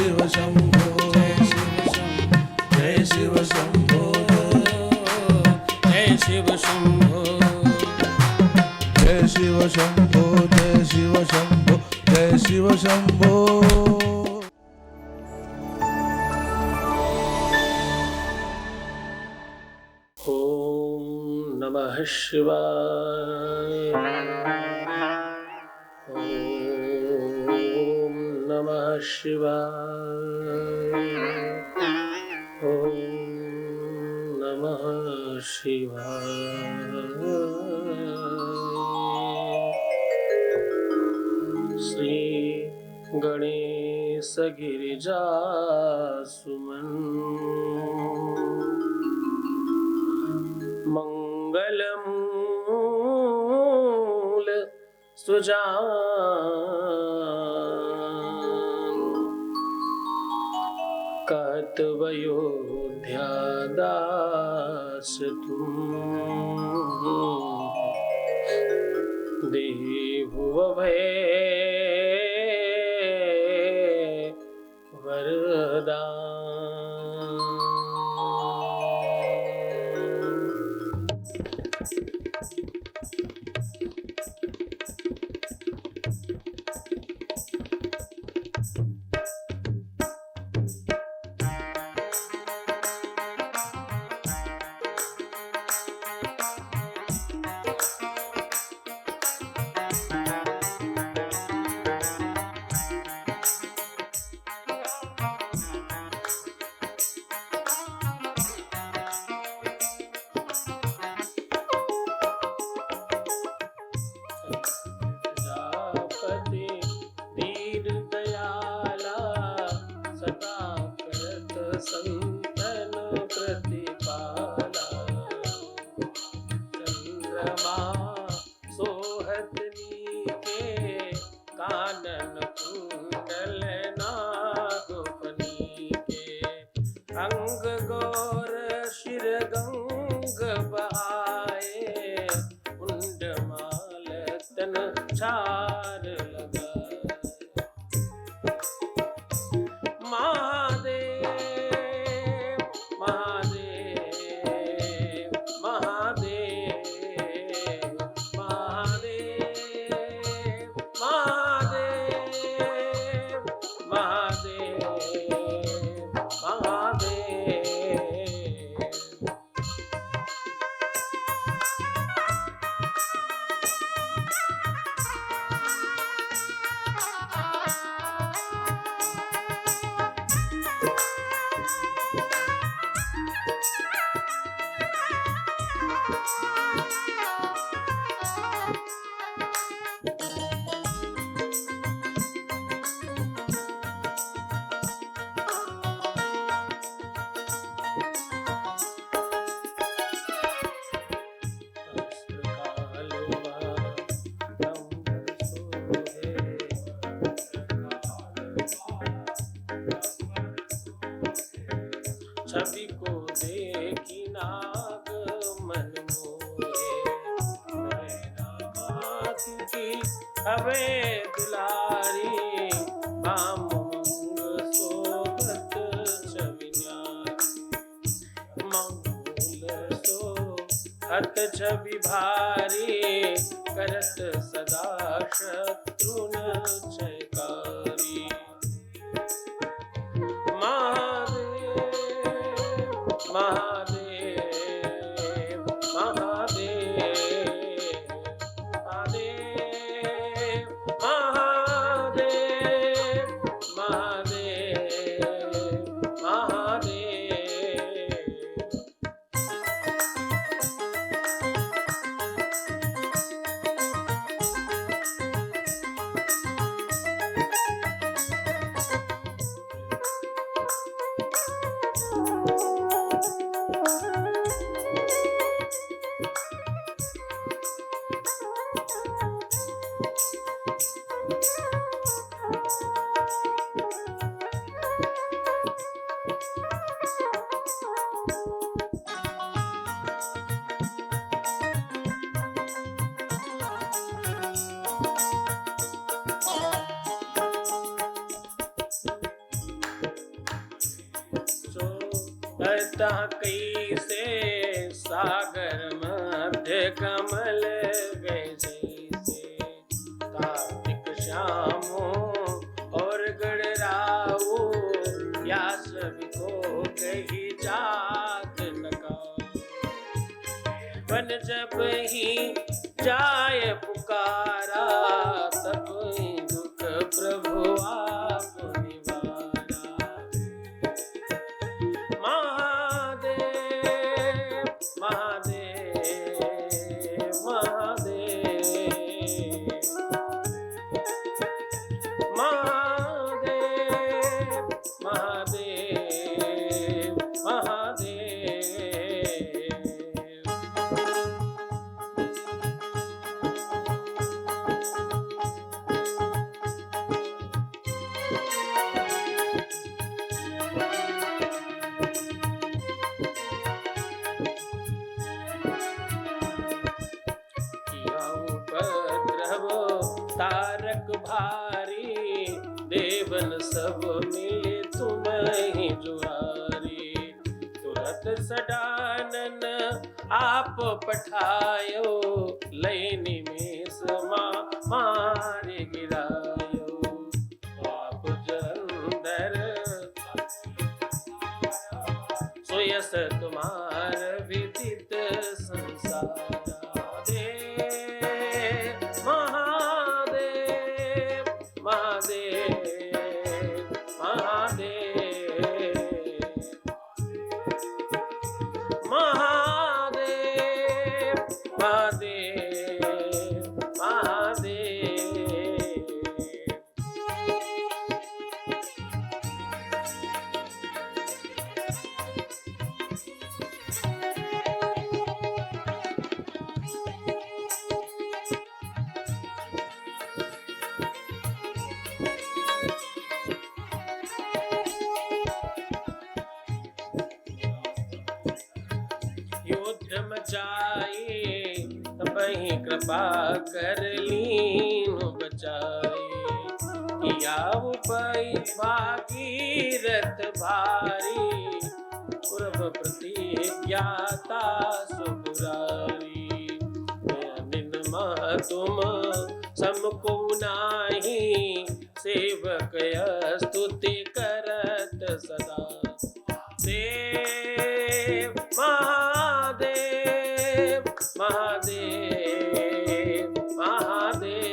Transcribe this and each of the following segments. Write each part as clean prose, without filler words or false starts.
शिव शंभो जय शिव शंभो जय शिव शंभो जय शिव शंभो जय शिव शंभो जय शिव शंभो। ओम नमः शिवाय। ओम नमः शिवाय। ओम नमः शिवाय। श्री गणेश गिरिजा सुमन मंगलमूल सुजान कहत अयोध्या दास तुम देहु अभय वरदान। छवि को देखी नाग मन मोहे की हवे दुलारी मंग सोबत छवि मंगल सो हत छवि भारी करत सदा शत्रुन जयकारी। महादेव महादेव महादेव महादेव महादेव महादेव। कैसे सागर मध्य कमल गैसे कार्तिक श्यामो और गणरावो या सभी को कही जात नका मन जब ही जाय पुकारा तब ही दुख प्रभु आप निवारा महादेव महादेव महादेव महादेव महादेव महादेव तारक भारी देवन सब मिले तुम ही जुआरी तुरत सडानन आप पठायो लैनी में समा मारे गिरायो आप जलंधर सोयस तुम्हार विदित संसार तबहि कृपा कर लीन बचाए याव पई भागीरथ भारी पूर्व प्रतिज्ञाता सुपुरारी निन मह तुम समको नाही सेवक स्तुति करत सदा देव महादेव महादेव महादेव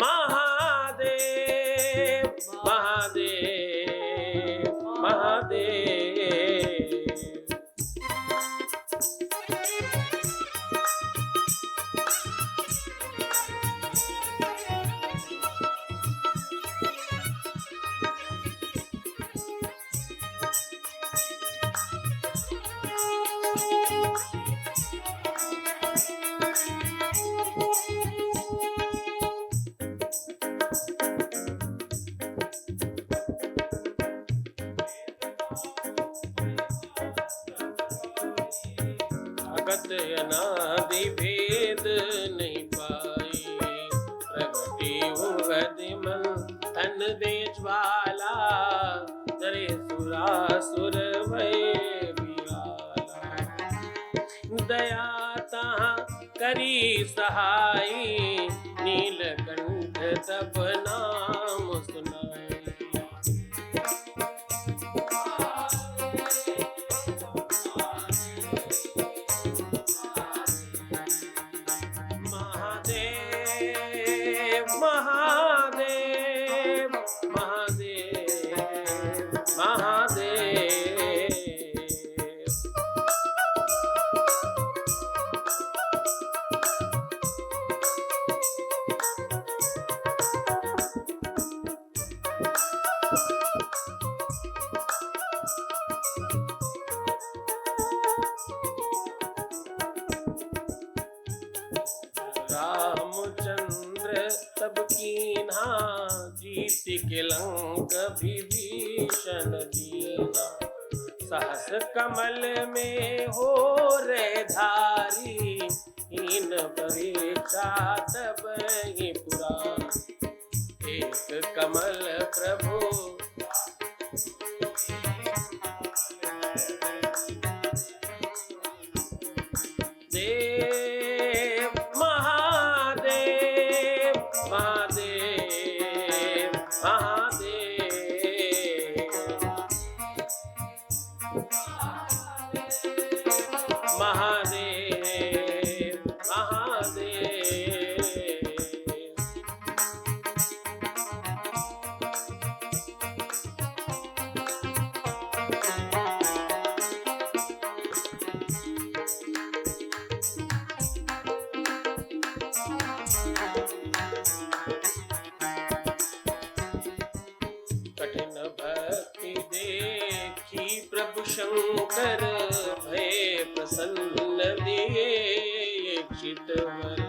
महादेव महादेव महादेव भगत अनादि भेद नहीं पाई प्रगति उगदिमन तन बेजवाला जरे सुरासुर भय बिराला दया तहाँ करी सहाई नीलकंठ तब नाम सुनाई महादेव महादेव महादेव रामचंद्र तब कीन्हा जीत के लंक विभीषण दीना सहस कमल में हो रे धारी हीन परीक्षा तब ही पुराण एक कमल प्रभु महादेव महादेव। कठिन भक्ति देखी प्रभु शंकर भय प्रसन्न दिए चितवन।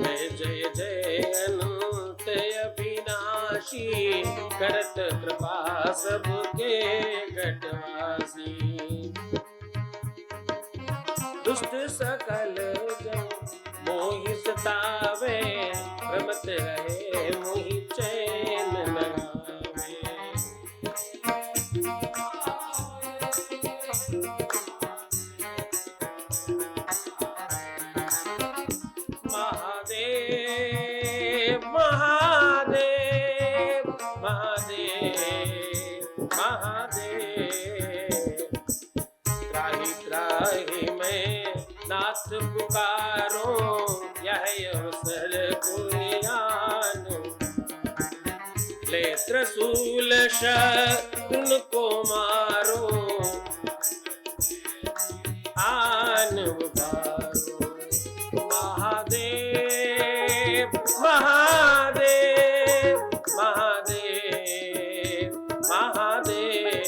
जय जय जय अनंत अविनाशी करत कृपा सबके घटवासी। दुष्ट सकल जन मोहि सतावे भ्रमत रहे मोहि चैन न आवे। महादेव महादेव महादेव महादेव। त्राहि त्राहि मैं नाथ पुकारो यह अवसर कुलियानो। ले त्रिशूल शत्रुन को मारो आन उबारो। महादेव महादेव महादेव महादेव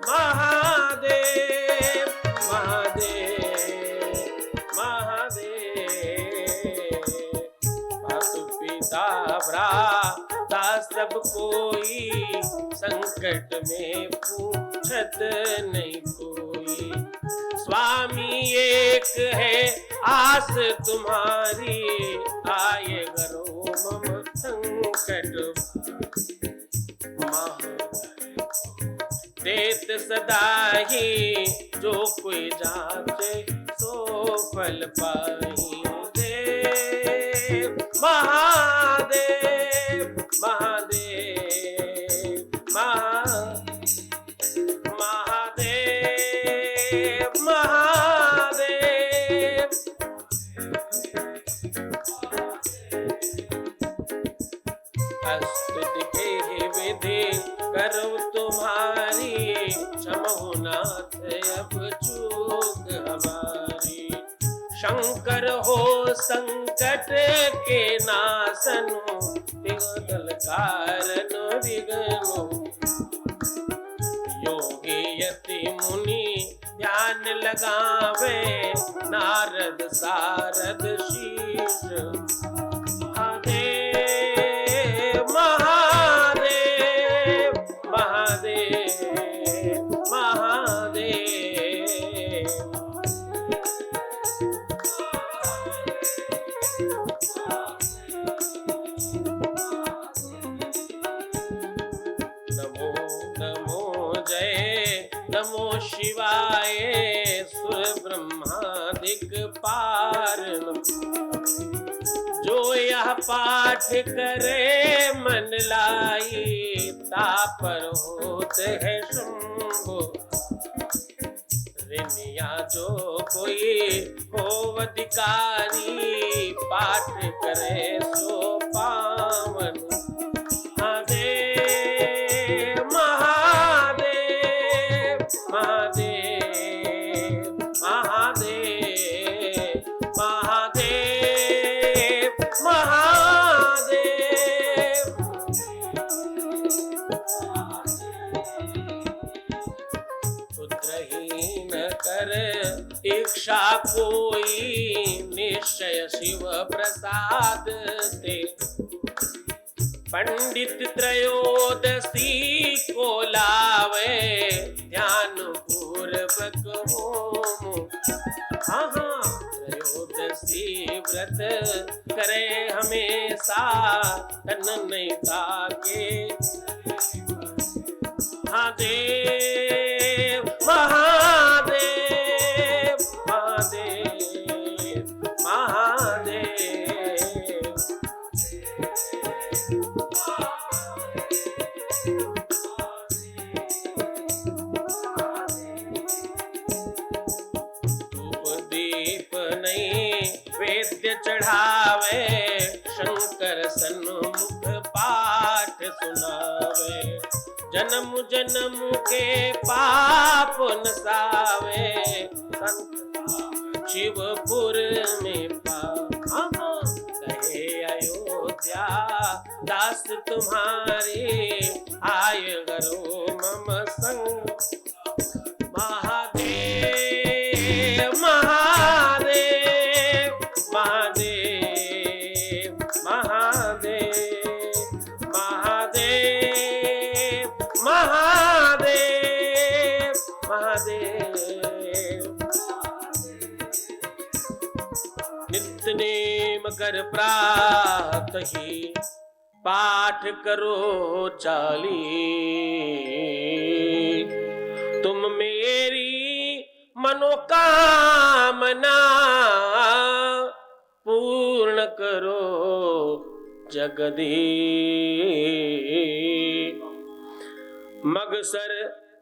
महादेव महादेव महादेव। मातु पिता भ्राता सब कोई संकट में पूछत नहीं कोई। स्वामी एक है आस तुम्हारी आए करो मम संकट। देत सदा ही जो कोई जाचे सो फल पाई। देव महादेव महादेव महादेव महादेव। स्तुति के विधि करो तुम्हारी क्षमो नाथ अब चूक हमारी। शंकर हो संकट के नासनो दिगदल कारण विघ्नो। योगी यति मुनि ध्यान लगावे नारद सारद शीश। महादेव महादेव महादेव महादेव। नमो नमो जय नमो शिवाय सुर ब्रह्मादिक पारण। जो यह पाठ करे मन लाई तापर होते है शंभो। रिनिया जो कोई हो अधिकारी पाठ करे सो पावन। महादेव महादेव महादेव महादेव महादेव महादेव। पुत्रहीन कर इच्छा कोई निश्चय शिव प्रसाद दे। पंडित त्रयोदशी को लावे ध्यान पूर्वक होम। त्रयोदशी व्रत करे हमेशा तन नहीं ताके। महादेव महादेव महादेव नहीं वेद्य चढ़ावे, शंकर सन्मुख पाठ सुनावे। जन्म जन्म के पाप नसावे, शिवपुर में कहे अयोध्या दास तुम्हारी, आय गरो मम संग। महादेव महादेव महादेव महादेव महादेव महादेव महादेव। नित्य नेम कर प्रातहि, पाठ करो 40। तुम मेरी मनोकामना पूर्ण करो जगदीश। मगसर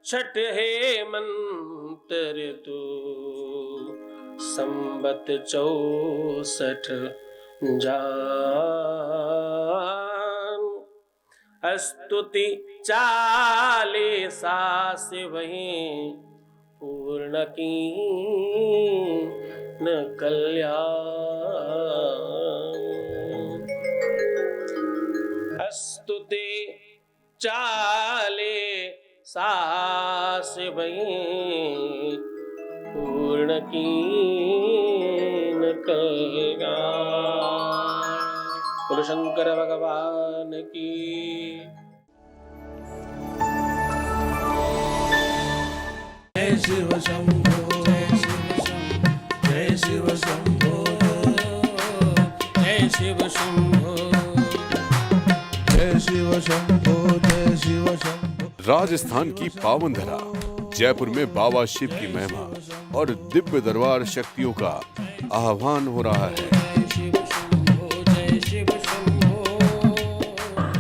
छठ है मंत्र तू, संबत 64 जान। स्तुति 40 से वहीं पूर्ण की न कल्याण। स्तुति 40 से वहीं पूर्ण की न कल्याण। बोलो शंकर भगवान की। जय शिव शंभो, जय शिव शंभो, जय शिव शंभो, जय शिव शंभो, जय शिव शंभो। राजस्थान की पावन धरा जयपुर में बाबा शिव की महिमा और दिव्य दरबार शक्तियों का आह्वान हो रहा है।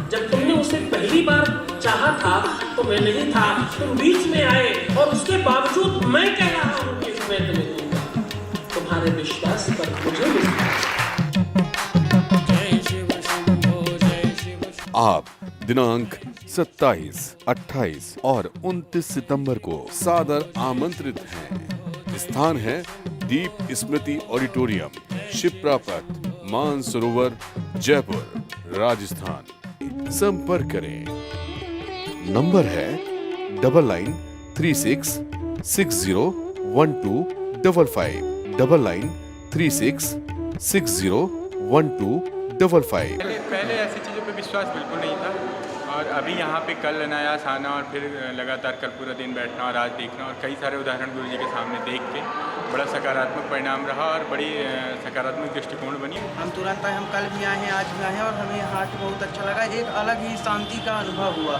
जब तुमने उसे पहली बार चाहा था तो मैं नहीं था, तुम बीच में आए और उसके बावजूद मैं कह रहा हूँ कि मैं तुम्हें दूंगा। तुम्हारे विश्वास पर मुझे आप दिनांक 27, 28 और 29 सितंबर को सादर आमंत्रित हैं। स्थान है दीप स्मृति ऑडिटोरियम, शिप्रापथ, मानसरोवर, जयपुर, राजस्थान। संपर्क करें। नंबर है 9936601255, 9936601255। पहले ऐसी चीज़ों पे विश्वास बिल्कुल नहीं था, और अभी यहाँ पे कल अनायास आना और फिर लगातार कल पूरा दिन बैठना और आज देखना और कई सारे उदाहरण गुरु जी के सामने देख के बड़ा सकारात्मक परिणाम रहा और बड़ी सकारात्मक दृष्टिकोण बनी। हम तुरंत आए, हम कल भी आए हैं, आज भी आए हैं और हमें यहाँ आके बहुत अच्छा लगा। एक अलग ही शांति का अनुभव हुआ।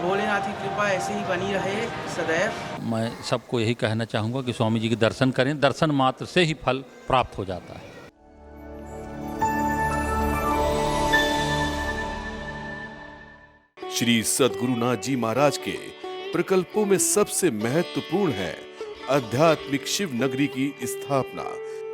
भोलेनाथ की कृपा ऐसे ही बनी रहे सदैव। मैं सबको यही कहना चाहूँगा कि स्वामी जी के दर्शन करें, दर्शन मात्र से ही फल प्राप्त हो जाता है। श्री सद्गुरुनाथ जी महाराज के प्रकल्पों में सबसे महत्वपूर्ण है आध्यात्मिक शिव नगरी की स्थापना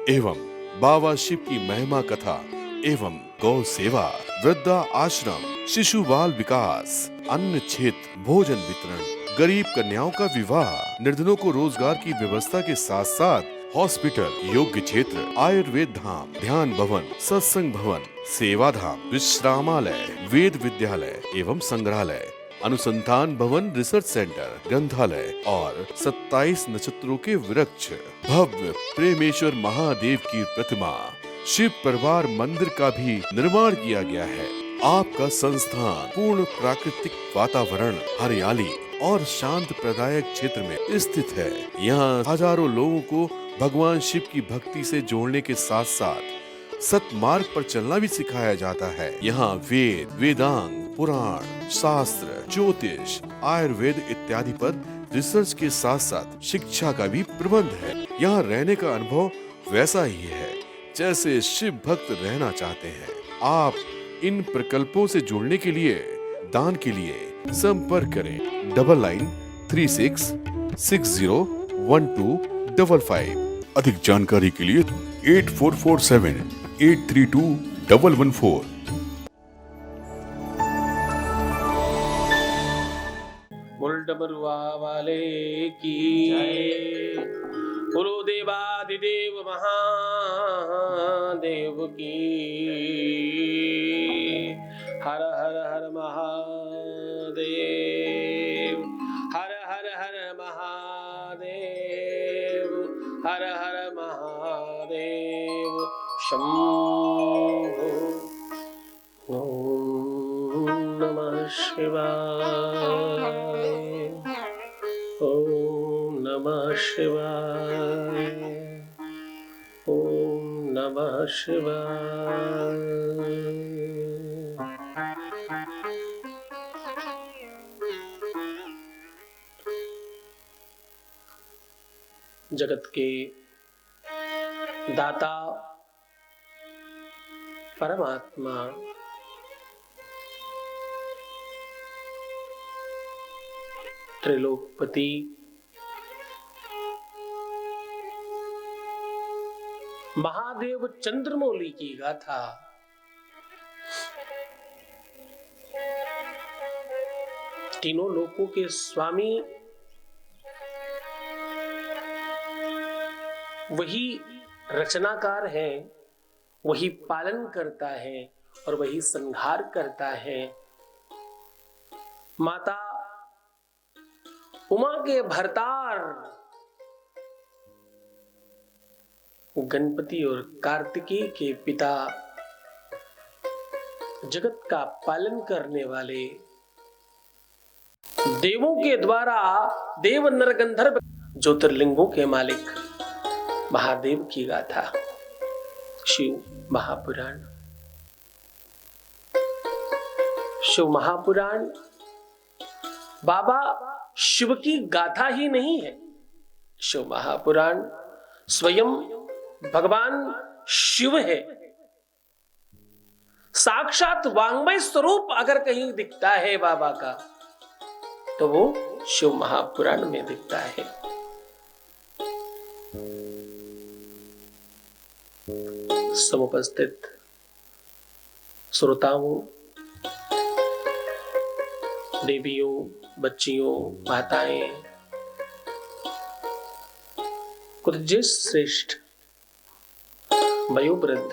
एवं बाबा शिव की महिमा कथा एवं गौ सेवा, वृद्धा आश्रम, शिशु बाल विकास, अन्न क्षेत्र, भोजन वितरण, गरीब कन्याओं का विवाह, निर्धनों को रोजगार की व्यवस्था के साथ साथ हॉस्पिटल, योग्य क्षेत्र, आयुर्वेद धाम, ध्यान भवन, सत्संग भवन, सेवा धाम, विश्रामालय, वेद विद्यालय एवं संग्रहालय, अनुसंधान भवन, रिसर्च सेंटर, ग्रंथालय और 27 नक्षत्रों के वृक्ष, भव्य प्रेमेश्वर महादेव की प्रतिमा, शिव परिवार मंदिर का भी निर्माण किया गया है। आपका संस्थान पूर्ण प्राकृतिक वातावरण, हरियाली और शांत प्रदायक क्षेत्र में स्थित है। यहाँ हजारों लोगों को भगवान शिव की भक्ति से जोड़ने के साथ साथ सतमार्ग पर चलना भी सिखाया जाता है। यहाँ वेद, वेदांग, पुराण, शास्त्र, ज्योतिष, आयुर्वेद इत्यादि पर रिसर्च के साथ साथ शिक्षा का भी प्रबंध है। यहाँ रहने का अनुभव वैसा ही है जैसे शिव भक्त रहना चाहते हैं। आप इन प्रकल्पों से जुड़ने के लिए, दान के लिए संपर्क करें 9936601255, अधिक जानकारी के लिए 8447-832-114। मुल्डमरुआ वाले की बोलो देवादिदेव महादेव की। हर हर हर महादेव, हर हर हर महादेव, हर हर महादेव शंभो। ओम नमः शिवाय, ओम नमः शिवाय, ओम नमः शिवाय। जगत के दाता परमात्मा त्रिलोकपति महादेव चंद्रमौली की गाथा तीनों लोकों के स्वामी वही रचनाकार है, वही पालन करता है और वही संहार करता है। माता उमा के भरतार गणपति और कार्तिकेय के पिता, जगत का पालन करने वाले, देवों के द्वारा देव नर गंधर्व ज्योतिर्लिंगों के मालिक महादेव की गाथा शिव महापुराण। शिव महापुराण बाबा शिव की गाथा ही नहीं है। शिव महापुराण स्वयं भगवान शिव है। साक्षात वांग्मय स्वरूप अगर कहीं दिखता है बाबा का तो वो शिव महापुराण में दिखता है। समुपस्थित श्रोताओं, देवियों, बच्चियों, माताएं, कुरजे श्रेष्ठ, वयोवृद्ध,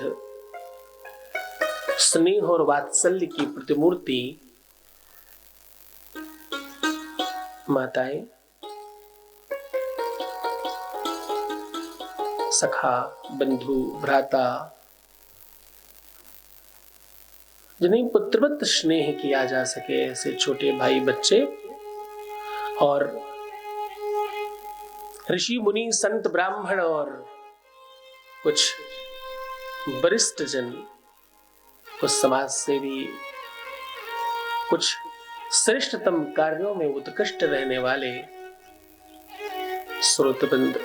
स्नेह और वात्सल्य की प्रतिमूर्ति माताएं, सखा, बंधु, भ्राता, जिन्हें पुत्रवत स्नेह किया जा सके, ऐसे छोटे भाई बच्चे और ऋषि मुनि संत ब्राह्मण और कुछ वरिष्ठ जन, कुछ समाज सेवी, कुछ श्रेष्ठतम कार्यों में उत्कृष्ट रहने वाले श्रोतबंद,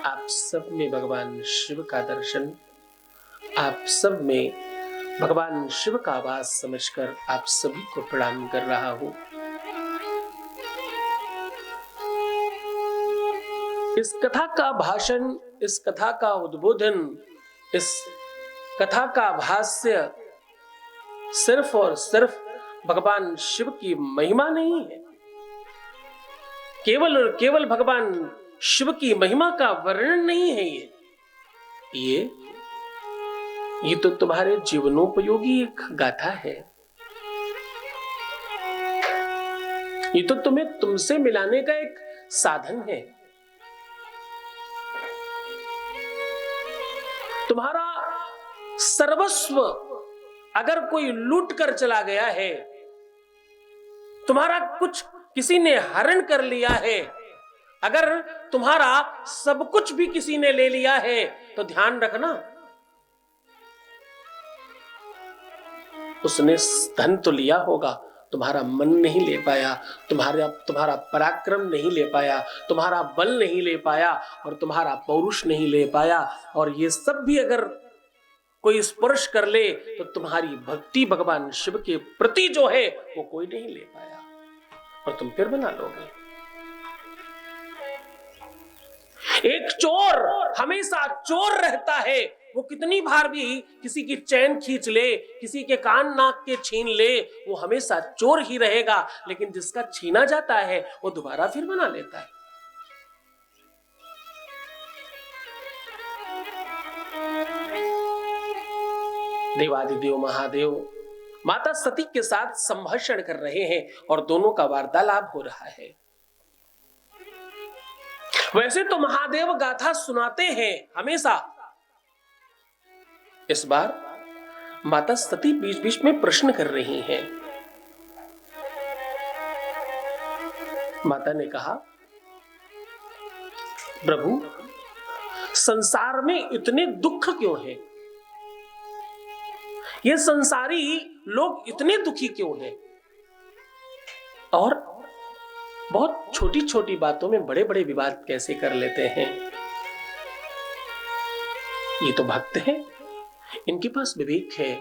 आप सब में भगवान शिव का दर्शन, आप सब में भगवान शिव का वास समझकर आप सभी को प्रणाम कर रहा हूं। इस कथा का भाषण, इस कथा का उद्बोधन, इस कथा का भाष्य सिर्फ और सिर्फ भगवान शिव की महिमा नहीं है। केवल और केवल भगवान शिव की महिमा का वर्णन नहीं है। ये तो तुम्हारे जीवनोपयोगी एक गाथा है। ये तो तुम्हें तुमसे मिलाने का एक साधन है। तुम्हारा सर्वस्व अगर कोई लूट कर चला गया है, तुम्हारा कुछ किसी ने हरण कर लिया है, अगर तुम्हारा सब कुछ भी किसी ने ले लिया है, तो ध्यान रखना उसने धन तो लिया होगा, तुम्हारा मन नहीं ले पाया, तुम्हारा पराक्रम नहीं ले पाया, तुम्हारा बल नहीं ले पाया और तुम्हारा पौरुष नहीं ले पाया। और ये सब भी अगर कोई स्पर्श कर ले तो तुम्हारी भक्ति भगवान शिव के प्रति जो है वो कोई नहीं ले पाया और तुम फिर बना लोगे। एक चोर हमेशा चोर रहता है। वो कितनी बार भी किसी की चैन खींच ले, किसी के कान नाक के छीन ले, वो हमेशा चोर ही रहेगा। लेकिन जिसका छीना जाता है वो दोबारा फिर बना लेता है। देवादिदेव महादेव माता सती के साथ संभाषण कर रहे हैं और दोनों का वार्तालाप हो रहा है। वैसे तो महादेव गाथा सुनाते हैं हमेशा। इस बार माता सती बीच बीच में प्रश्न कर रही हैं। माता ने कहा, प्रभु संसार में इतने दुख क्यों हैं? ये संसारी लोग इतने दुखी क्यों हैं? और बहुत छोटी छोटी बातों में बड़े बड़े विवाद कैसे कर लेते हैं? ये तो भक्त हैं, इनके पास विवेक है,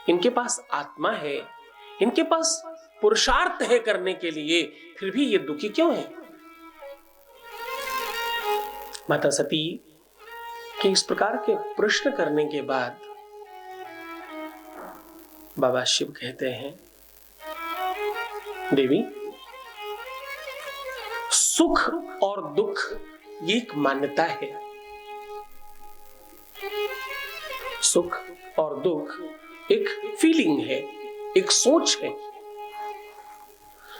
इनके पास आत्मा है, इनके पास पुरुषार्थ है करने के लिए, फिर भी ये दुखी क्यों है? माता सती के इस प्रकार के प्रश्न करने के बाद बाबा शिव कहते हैं, देवी सुख और दुख ये एक मान्यता है। सुख और दुख एक फीलिंग है, एक सोच है।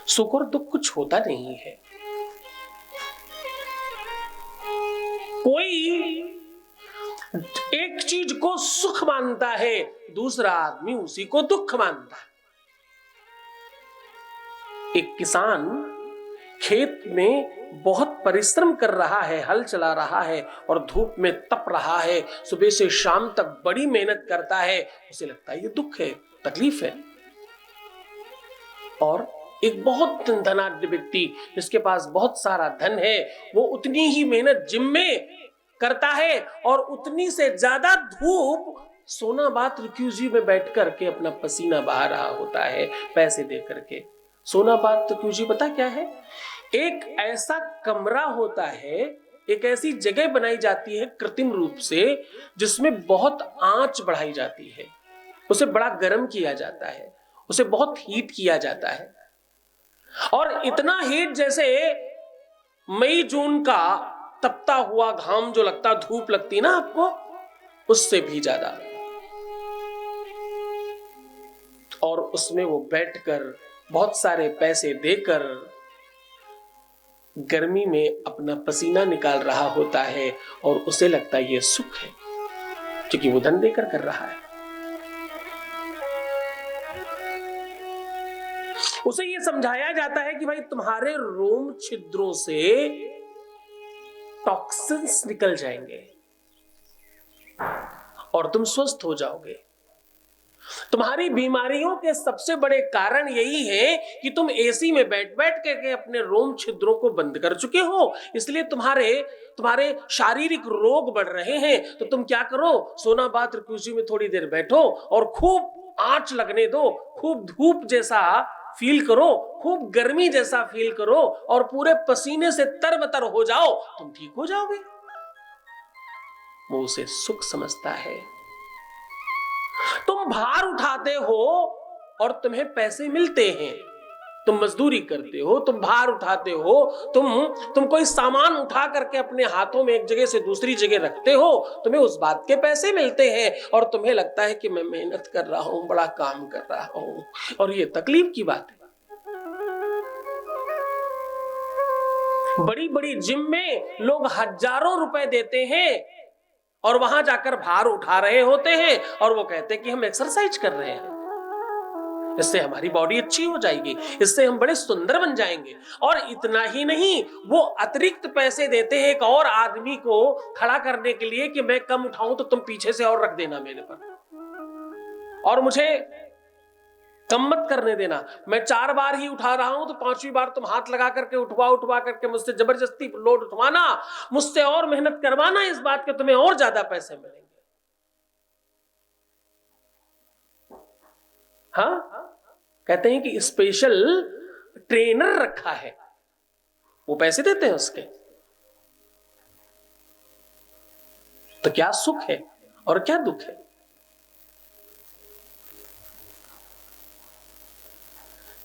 सुख और दुख कुछ होता नहीं है। कोई एक चीज को सुख मानता है, दूसरा आदमी उसी को दुख मानता है। एक किसान खेत में बहुत परिश्रम कर रहा है, हल चला रहा है और धूप में तप रहा है, सुबह से शाम तक बड़ी मेहनत करता है, उसे लगता है ये दुख है, तकलीफ है। और एक बहुत धनाढ्य व्यक्ति जिसके पास बहुत सारा धन है, वो उतनी ही मेहनत जिम में करता है और उतनी से ज्यादा धूप सोनाबाद रिफ्यूजी में बैठ करके अपना पसीना बहा रहा होता है पैसे दे करके। सोनाबाद रिफ्यूजी पता क्या है? एक ऐसा कमरा होता है, एक ऐसी जगह बनाई जाती है कृत्रिम रूप से, जिसमें बहुत आंच बढ़ाई जाती है, उसे बड़ा गर्म किया जाता है, उसे बहुत हीट किया जाता है। और इतना हीट जैसे मई जून का तपता हुआ घाम जो लगता, धूप लगती ना आपको, उससे भी ज्यादा। और उसमें वो बैठकर बहुत सारे पैसे देकर गर्मी में अपना पसीना निकाल रहा होता है और उसे लगता है ये सुख है, क्योंकि वो धन देकर कर रहा है। उसे ये समझाया जाता है कि भाई तुम्हारे रोम छिद्रों से टॉक्सिन्स निकल जाएंगे और तुम स्वस्थ हो जाओगे। तुम्हारी बीमारियों के सबसे बड़े कारण यही है कि तुम एसी में बैठ बैठ के अपने रोम छिद्रों को बंद कर चुके हो, इसलिए तुम्हारे शारीरिक रोग बढ़ रहे हैं। तो तुम क्या करो, सोनाबाद रिफ्यूजी में थोड़ी देर बैठो और खूब आंच लगने दो, खूब धूप जैसा फील करो, खूब गर्मी जैसा फील करो और पूरे पसीने से तरबतर हो जाओ, तुम ठीक हो जाओगे। वो उसे सुख समझता है। तुम भार उठाते हो और तुम्हें पैसे मिलते हैं, तुम मजदूरी करते हो, तुम भार उठाते हो, तुम कोई सामान उठा करके अपने हाथों में एक जगह से दूसरी जगह रखते हो, तुम्हें उस बात के पैसे मिलते हैं और तुम्हें लगता है कि मैं मेहनत कर रहा हूं, बड़ा काम कर रहा हूं, और ये तकलीफ की बात है। बड़ी बड़ी जिम में लोग हजारों रुपए देते हैं और वहां जाकर भार उठा रहे होते हैं और वो कहते हैं कि हम एक्सरसाइज कर रहे हैं, इससे हमारी बॉडी अच्छी हो जाएगी, इससे हम बड़े सुंदर बन जाएंगे। और इतना ही नहीं, वो अतिरिक्त पैसे देते हैं एक और आदमी को खड़ा करने के लिए कि मैं कम उठाऊं तो तुम पीछे से और रख देना मेरे पर, और मुझे कम मत करने देना। मैं 4 बार ही उठा रहा हूं तो 5वीं बार तुम हाथ लगा करके उठवा करके मुझसे जबरदस्ती लोड उठवाना, मुझसे और मेहनत करवाना, इस बात के तुम्हें और ज्यादा पैसे मिलेंगे। हाँ, कहते हैं कि स्पेशल ट्रेनर रखा है, वो पैसे देते हैं उसके। तो क्या सुख है और क्या दुख है?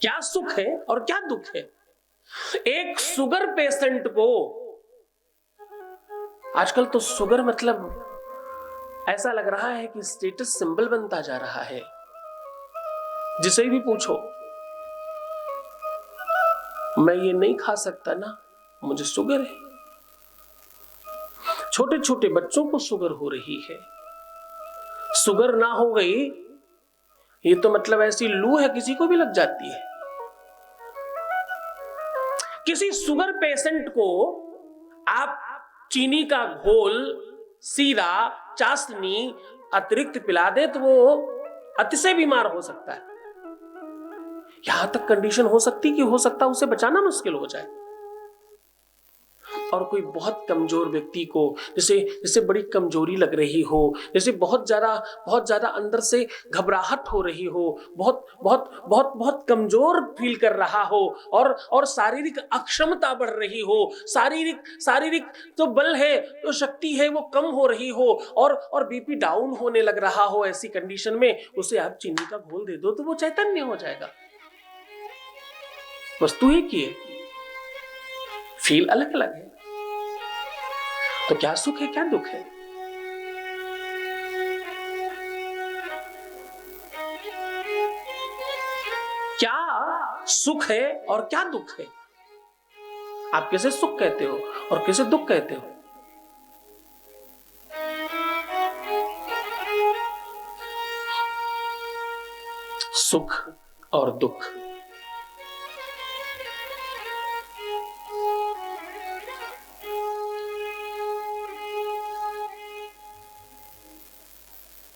क्या सुख है और क्या दुख है? एक शुगर पेशेंट को, आजकल तो शुगर मतलब ऐसा लग रहा है कि स्टेटस सिंबल बनता जा रहा है। जिसे भी पूछो, मैं ये नहीं खा सकता ना, मुझे शुगर है। छोटे छोटे बच्चों को शुगर हो रही है। शुगर ना हो गई ये तो मतलब ऐसी लू है, किसी को भी लग जाती है। किसी शुगर पेशेंट को आप चीनी का घोल, सीरा, चाशनी अतिरिक्त पिला दे तो वो अतिशय बीमार हो सकता है। यहां तक कंडीशन हो सकती कि हो सकता उसे बचाना मुश्किल हो जाए। और कोई बहुत कमजोर व्यक्ति को, जैसे बड़ी कमजोरी लग रही हो, जैसे बहुत ज्यादा अंदर से घबराहट हो रही हो, बहुत कमजोर फील कर रहा हो, और शारीरिक अक्षमता बढ़ रही हो, शारीरिक जो बल है, जो शक्ति है वो कम हो रही हो, और बीपी डाउन होने लग रहा हो, ऐसी कंडीशन में उसे आप चीनी का घोल दे दो तो वो चैतन्य हो जाएगा। वस्तु एक ही है, फील अलग अलग है। तो क्या सुख है क्या दुख है? क्या सुख है और क्या दुख है? आप कैसे सुख कहते हो और कैसे दुख कहते हो? सुख और दुख,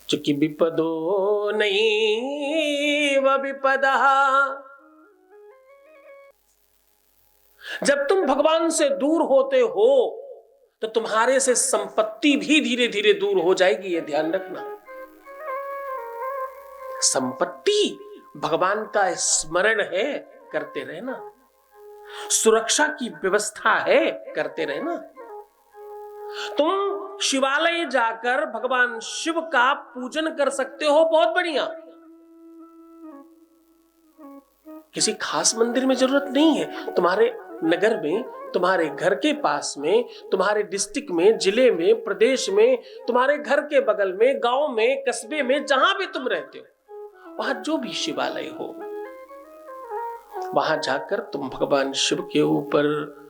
चूंकि विपदो नहीं व विपदा, जब तुम भगवान से दूर होते हो तो तुम्हारे से संपत्ति भी धीरे धीरे दूर हो जाएगी, ये ध्यान रखना। संपत्ति भगवान का स्मरण है, करते रहना। सुरक्षा की व्यवस्था है, करते रहना। तुम शिवालय जाकर भगवान शिव का पूजन कर सकते हो, बहुत बढ़िया। किसी खास मंदिर में जरूरत नहीं है। तुम्हारे नगर में, तुम्हारे घर के पास में, तुम्हारे डिस्ट्रिक्ट में, जिले में, प्रदेश में, तुम्हारे घर के बगल में, गांव में, कस्बे में, जहां भी तुम रहते हो, वहां जो भी शिवालय हो, वहां जाकर तुम भगवान शिव के ऊपर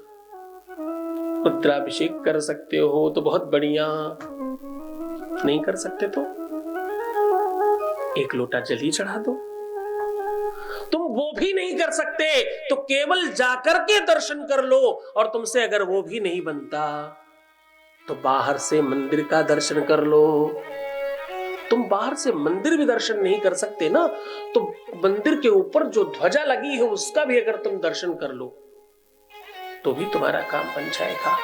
रुद्राभिषेक कर सकते हो तो बहुत बढ़िया। नहीं कर सकते तो एक लोटा जल ही चढ़ा दो। तुम वो भी नहीं कर सकते तो केवल जाकर के दर्शन कर लो, और तुमसे अगर वो भी नहीं बनता तो बाहर से मंदिर का दर्शन कर लो। तुम बाहर से मंदिर भी दर्शन नहीं कर सकते ना, तो मंदिर के ऊपर जो ध्वजा लगी है उसका भी अगर तुम दर्शन कर लो तो भी तुम्हारा काम बन जाएगा।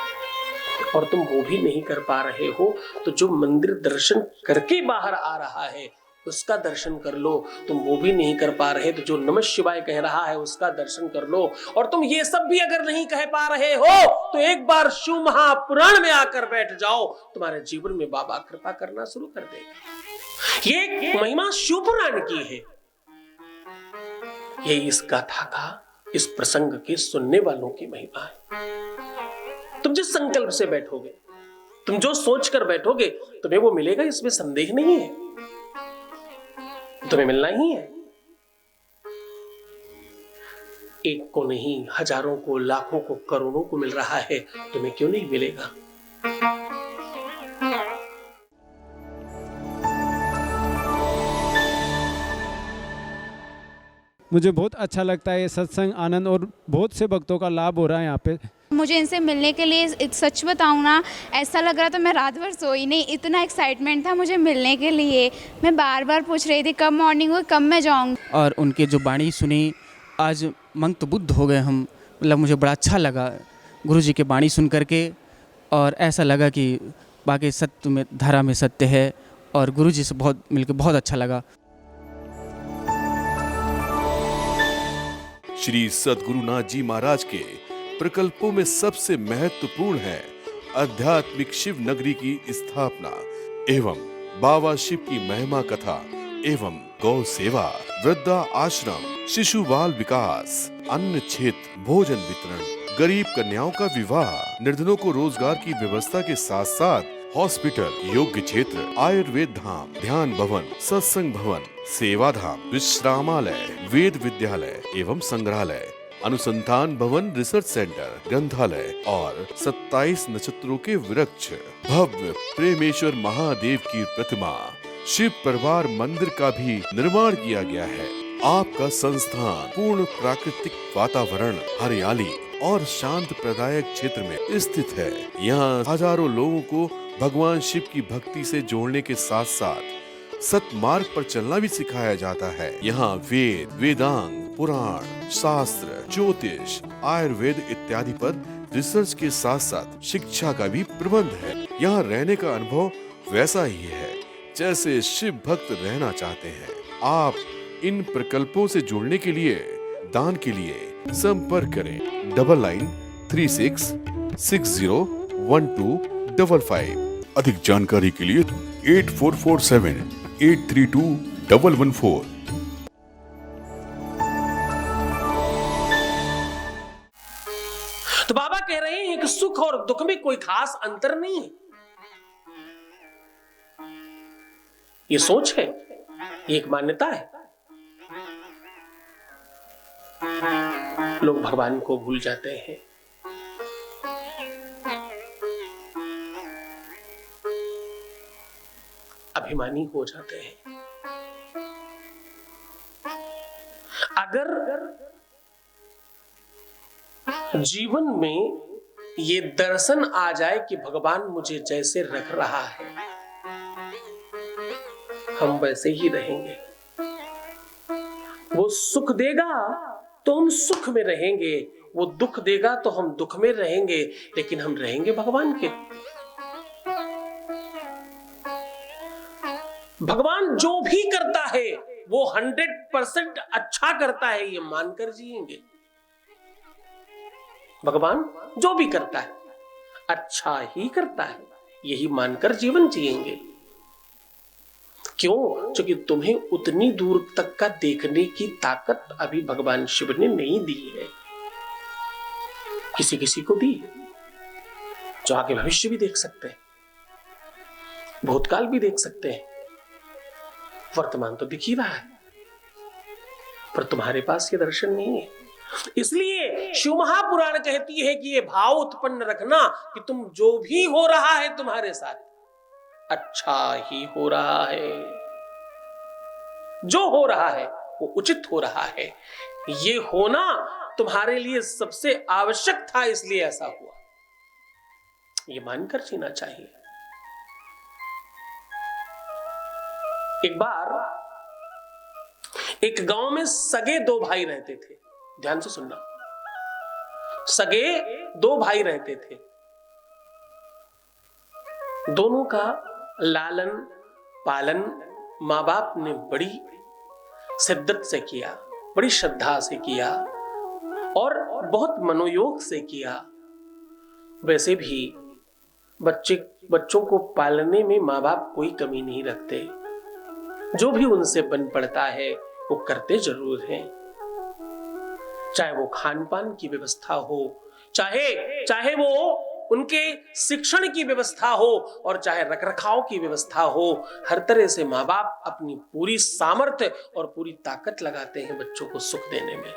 और तुम वो भी नहीं कर पा रहे हो तो जो मंदिर दर्शन करके बाहर आ रहा है उसका दर्शन कर लो। तुम वो भी नहीं कर पा रहे तो जो नमः शिवाय कह रहा है उसका दर्शन कर लो। और तुम ये सब भी अगर नहीं कह पा रहे हो तो एक बार शिव महापुराण में आकर बैठ जाओ, तुम्हारे जीवन में बाबा कृपा करना शुरू कर देगा। ये महिमा शिव पुराण की है। ये इस गाथा का, इस प्रसंग के सुनने वालों की महिमा है। तुम जिस संकल्प से बैठोगे, तुम जो सोच कर बैठोगे, तुम्हें वो मिलेगा, इसमें संदेह नहीं है। तुम्हें मिलना ही है। एक को नहीं, हजारों को, लाखों को, करोड़ों को मिल रहा है, तुम्हें क्यों नहीं मिलेगा? मुझे बहुत अच्छा लगता है ये सत्संग, आनंद, और बहुत से भक्तों का लाभ हो रहा है यहाँ पे। मुझे इनसे मिलने के लिए, सच बताऊँ ना, ऐसा लग रहा था मैं रात भर सोई नहीं, इतना एक्साइटमेंट था मुझे मिलने के लिए। मैं बार बार पूछ रही थी कब मॉर्निंग हो, कब मैं जाऊँगी। और उनके जो वाणी सुनी, आज मंत्रमुग्ध हो गए हम। मतलब मुझे बड़ा अच्छा लगा गुरु जी के वाणी सुन करके, और ऐसा लगा कि बाकी सत्य में, धारा में सत्य है, और गुरु जी से बहुत मिलकर बहुत अच्छा लगा। श्री सद्गुरुनाथ जी महाराज के प्रकल्पों में सबसे महत्वपूर्ण है आध्यात्मिक शिव नगरी की स्थापना एवं बाबा शिव की महिमा कथा एवं गौ सेवा, वृद्धा आश्रम, शिशु बाल विकास, अन्न क्षेत्र, भोजन वितरण, गरीब कन्याओं का विवाह, निर्धनों को रोजगार की व्यवस्था के साथ साथ हॉस्पिटल, योग्य क्षेत्र, आयुर्वेद धाम, ध्यान भवन, सत्संग भवन, सेवा धाम, विश्रामालय, वेद विद्यालय एवं संग्रहालय, अनुसंधान भवन, रिसर्च सेंटर, ग्रंथालय और 27 नक्षत्रों के वृक्ष, भव्य प्रेमेश्वर महादेव की प्रतिमा, शिव परिवार मंदिर का भी निर्माण किया गया है। आपका संस्थान पूर्ण प्राकृतिक वातावरण, हरियाली और शांत प्रदायक क्षेत्र में स्थित है। यहाँ हजारों लोगों को भगवान शिव की भक्ति से जोड़ने के साथ साथ सतमार्ग पर चलना भी सिखाया जाता है। यहाँ वेद, वेदांग, पुराण, शास्त्र, ज्योतिष, आयुर्वेद इत्यादि पर रिसर्च के साथ साथ शिक्षा का भी प्रबंध है। यहाँ रहने का अनुभव वैसा ही है जैसे शिव भक्त रहना चाहते हैं। आप इन प्रकल्पों से जुड़ने के लिए, दान के लिए संपर्क करें 9936601255। अधिक जानकारी के लिए 8447832114। तो बाबा कह रहे हैं कि सुख और दुख में कोई खास अंतर नहीं है। ये सोच है, ये एक मान्यता है। लोग भगवान को भूल जाते हैं। अभिमानी हो जाते हैं। अगर जीवन में ये दर्शन आ जाए कि भगवान मुझे जैसे रख रहा है हम वैसे ही रहेंगे, वो सुख देगा तो हम सुख में रहेंगे, वो दुख देगा तो हम दुख में रहेंगे, लेकिन हम रहेंगे भगवान के। भगवान जो भी करता है वो 100% अच्छा करता है, ये मानकर जिएंगे। भगवान जो भी करता है अच्छा ही करता है, यही मानकर जीवन जिएंगे। क्यों? क्योंकि तुम्हें उतनी दूर तक का देखने की ताकत अभी भगवान शिव ने नहीं दी है। किसी किसी को दी है, जो आगे भविष्य भी देख सकते हैं, भूतकाल भी देख सकते हैं। वर्तमान तो दिख ही रहा है, पर तुम्हारे पास ये दर्शन नहीं है। इसलिए शिव महापुराण कहती है कि ये भाव उत्पन्न रखना कि तुम जो भी हो रहा है तुम्हारे साथ अच्छा ही हो रहा है, जो हो रहा है वो उचित हो रहा है। ये होना तुम्हारे लिए सबसे आवश्यक था, इसलिए ऐसा हुआ। ये मानकर जीना चाहिए। एक बार एक गांव में सगे दो भाई रहते थे। ध्यान से सुनना, सगे दो भाई रहते थे। दोनों का लालन पालन माँ बाप ने बड़ी शिद्दत से किया, बड़ी श्रद्धा से किया और बहुत मनोयोग से किया। वैसे भी बच्चों को पालने में माँ बाप कोई कमी नहीं रखते। जो भी उनसे बन पड़ता है वो करते जरूर हैं। चाहे वो खान पान की व्यवस्था हो, चाहे वो उनके शिक्षण की व्यवस्था हो और चाहे रखरखाव की व्यवस्था हो, हर तरह से माँ बाप अपनी पूरी सामर्थ्य और पूरी ताकत लगाते हैं बच्चों को सुख देने में।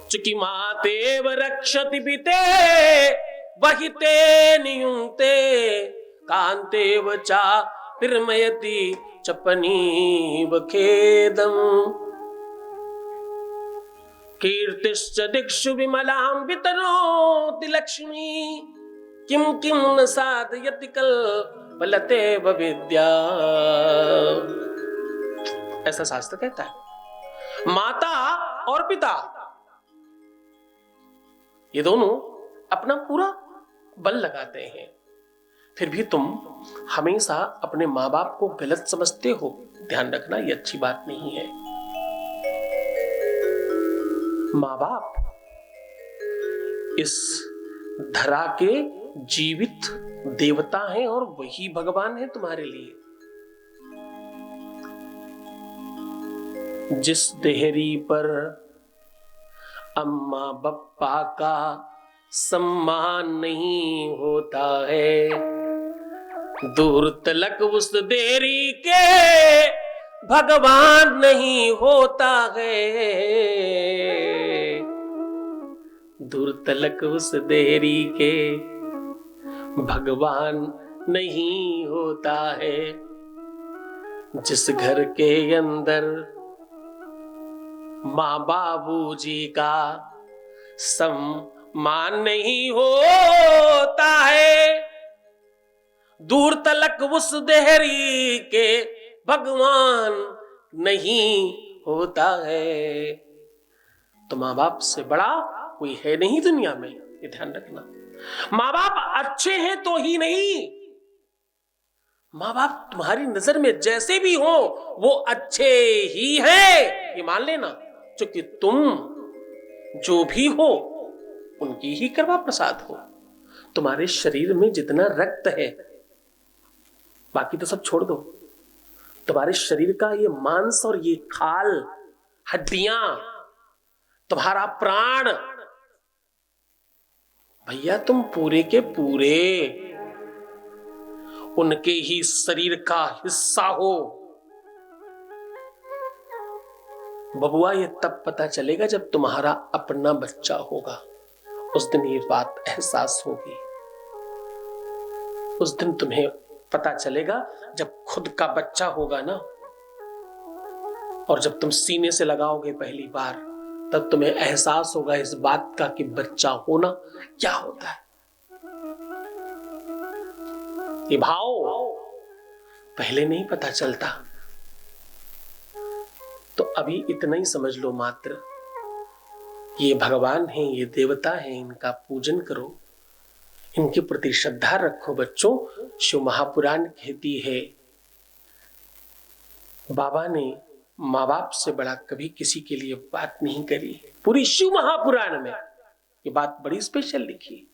चुकी मातेव रक्षति पिते वहिते नियुंक्ते कांतेव चा पिरमयति चपनीव खेदम कीर्तिश्च दिक्षु विमलां वितनोति लक्ष्मी किम किम न साधयति कल्पलतेव विद्या। ऐसा शास्त्र कहता है। माता और पिता ये दोनों अपना पूरा बल लगाते हैं, फिर भी तुम हमेशा अपने माँ बाप को गलत समझते हो। ध्यान रखना, ये अच्छी बात नहीं है। माँ बाप इस धरा के जीवित देवता हैं और वही भगवान है तुम्हारे लिए। जिस देहरी पर अम्मा बप्पा का सम्मान नहीं होता है, दूर तलक उस देहरी के भगवान नहीं होता है। दूर तलक उस देहरी के भगवान नहीं होता है। जिस घर के अंदर माँ बाबूजी का सम्मान नहीं होता है, दूर तलक उस देहरी के भगवान नहीं होता है। तो माँ बाप से बड़ा कोई है नहीं दुनिया में, ये ध्यान रखना। माँ बाप अच्छे हैं तो ही नहीं, माँ बाप तुम्हारी नजर में जैसे भी हो वो अच्छे ही हैं, ये मान लेना। क्योंकि तुम जो भी हो उनकी ही कृपा प्रसाद हो। तुम्हारे शरीर में जितना रक्त है, बाकी तो सब छोड़ दो, तुम्हारे शरीर का ये मांस और ये खाल, हड्डियां, तुम्हारा प्राण, भैया तुम पूरे के पूरे उनके ही शरीर का हिस्सा हो। बबुआ ये तब पता चलेगा जब तुम्हारा अपना बच्चा होगा, उस दिन ये बात एहसास होगी। उस दिन तुम्हें पता चलेगा जब खुद का बच्चा होगा ना, और जब तुम सीने से लगाओगे पहली बार, तब तुम्हें एहसास होगा इस बात का कि बच्चा होना क्या होता है। ये भाव पहले नहीं पता चलता। तो अभी इतना ही समझ लो मात्र, ये भगवान हैं, ये देवता हैं, इनका पूजन करो, इनके प्रति श्रद्धा रखो। बच्चों, शिव महापुराण कहती है, बाबा ने माँ बाप से बड़ा कभी किसी के लिए बात नहीं करी है। पूरी शिव महापुराण में ये बात बड़ी स्पेशल लिखी।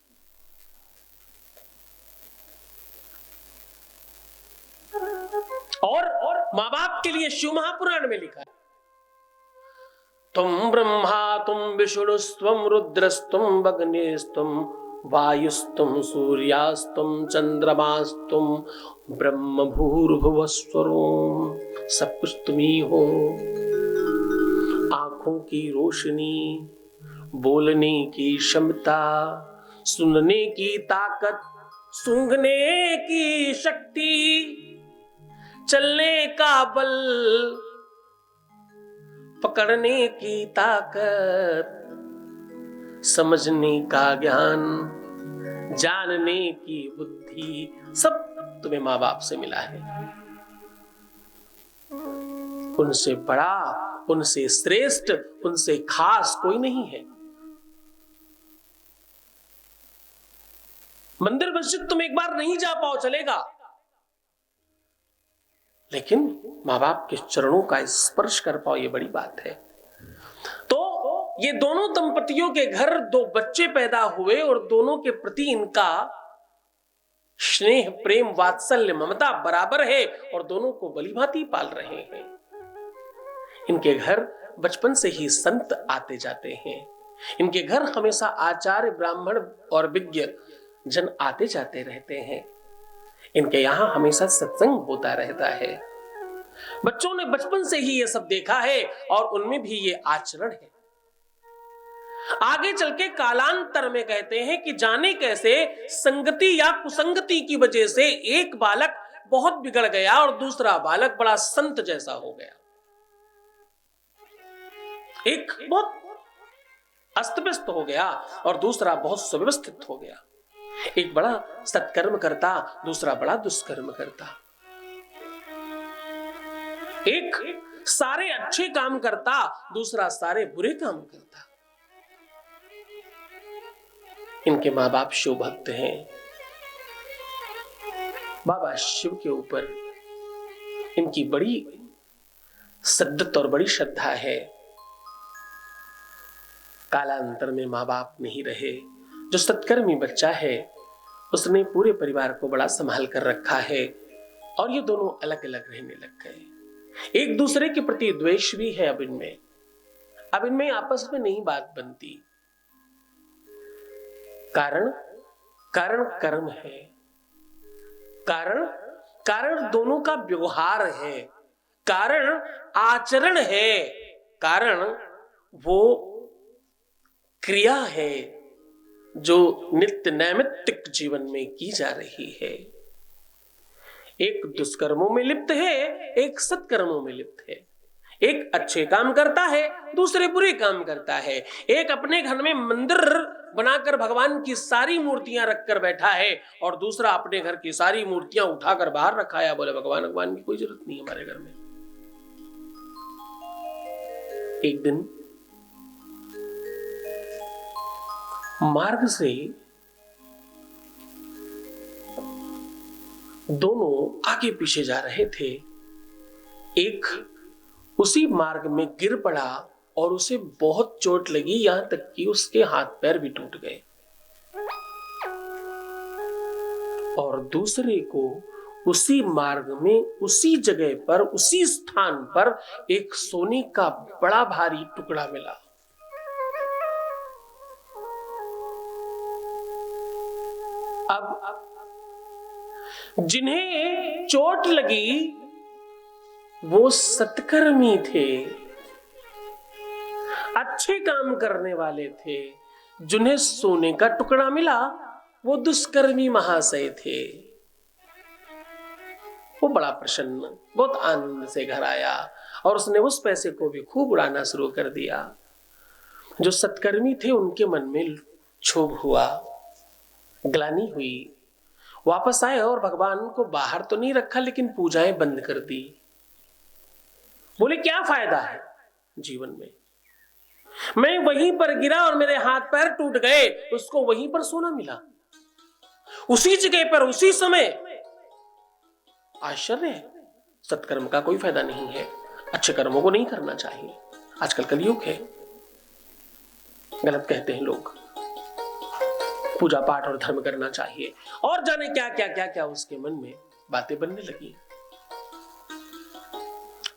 और माँ बाप के लिए शिव महापुराण में लिखा है, तुम ब्रह्मा तुम विष्णुस्तुम रुद्रस्तुम अग्निस्तुम वायुस्तुम सूर्यास्तुम चंद्रमास्तुम ब्रह्म भूर्भुवस्वरोम। सब कुछ तुम ही हो। आंखों की रोशनी, बोलने की क्षमता, सुनने की ताकत, सूंघने की शक्ति, चलने का बल, पकड़ने की ताकत, समझने का ज्ञान, जानने की बुद्धि, सब तुम्हें माँ बाप से मिला है। उनसे बड़ा, उनसे श्रेष्ठ, उनसे खास कोई नहीं है। मंदिर मस्जिद तुम एक बार नहीं जा पाओ चलेगा, लेकिन माँ बाप के चरणों का स्पर्श कर पाओ, ये बड़ी बात है। तो ये दोनों दंपतियों के घर दो बच्चे पैदा हुए और दोनों के प्रति इनका स्नेह, प्रेम, वात्सल्य, ममता बराबर है और दोनों को भलीभांति पाल रहे हैं। इनके घर बचपन से ही संत आते जाते हैं। इनके घर हमेशा आचार्य, ब्राह्मण और विज्ञ जन आते जाते रहते हैं। इनके यहां हमेशा सत्संग होता रहता है। बच्चों ने बचपन से ही ये सब देखा है और उनमें भी ये आचरण है। आगे चल के कालांतर में कहते हैं कि जाने कैसे संगति या कुसंगति की वजह से एक बालक बहुत बिगड़ गया और दूसरा बालक बड़ा संत जैसा हो गया। एक बहुत अस्त व्यस्त हो गया और दूसरा बहुत सुव्यवस्थित हो गया। एक बड़ा सत्कर्म करता, दूसरा बड़ा दुष्कर्म करता। एक सारे अच्छे काम करता, दूसरा सारे बुरे काम करता। इनके माँ बाप शिव भक्त हैं। बाबा शिव के ऊपर इनकी बड़ी श्रद्धा और बड़ी श्रद्धा है। कालांतर में माँ बाप नहीं रहे जो सत्कर्मी बच्चा है उसने पूरे परिवार को बड़ा संभाल कर रखा है और ये दोनों अलग अलग रहने लग गए। एक दूसरे के प्रति द्वेष भी है अब इनमें आपस में नहीं बात बनती। कारण कर्म है, कारण दोनों का व्यवहार है, कारण आचरण है, कारण वो क्रिया है जो नित्य नैमित्तिक जीवन में की जा रही है। एक दुष्कर्मों में लिप्त है, एक सत्कर्मों में लिप्त है। एक अच्छे काम करता है, दूसरे बुरे काम करता है। एक अपने घर में मंदिर बनाकर भगवान की सारी मूर्तियां रखकर बैठा है और दूसरा अपने घर की सारी मूर्तियां उठाकर बाहर रखा है, बोले भगवान की कोई जरूरत नहीं हमारे घर में। एक दिन मार्ग से दोनों आगे पीछे जा रहे थे। एक उसी मार्ग में गिर पड़ा और उसे बहुत चोट लगी, यहां तक कि उसके हाथ पैर भी टूट गए। और दूसरे को उसी मार्ग में, उसी जगह पर, उसी स्थान पर एक सोने का बड़ा भारी टुकड़ा मिला। अब जिन्हें चोट लगी वो सत्कर्मी थे, अच्छे काम करने वाले थे। जिन्हें सोने का टुकड़ा मिला वो दुष्कर्मी महाशय थे। वो बड़ा प्रसन्न, बहुत आनंद से घर आया और उसने उस पैसे को भी खूब उड़ाना शुरू कर दिया। जो सत्कर्मी थे उनके मन में क्षोभ हुआ, ग्लानि हुई। वापस आए और भगवान को बाहर तो नहीं रखा लेकिन पूजाएं बंद कर दी। बोले क्या फायदा है जीवन में, मैं वहीं पर गिरा और मेरे हाथ पैर टूट गए, उसको वहीं पर सोना मिला, उसी जगह पर, उसी समय। आश्चर्य है। सत्कर्म का कोई फायदा नहीं है, अच्छे कर्मों को नहीं करना चाहिए। आजकल कलयुग है, गलत कहते हैं लोग। पूजा पाठ और धर्म करना चाहिए और जाने क्या क्या क्या क्या उसके मन में बातें बनने लगी।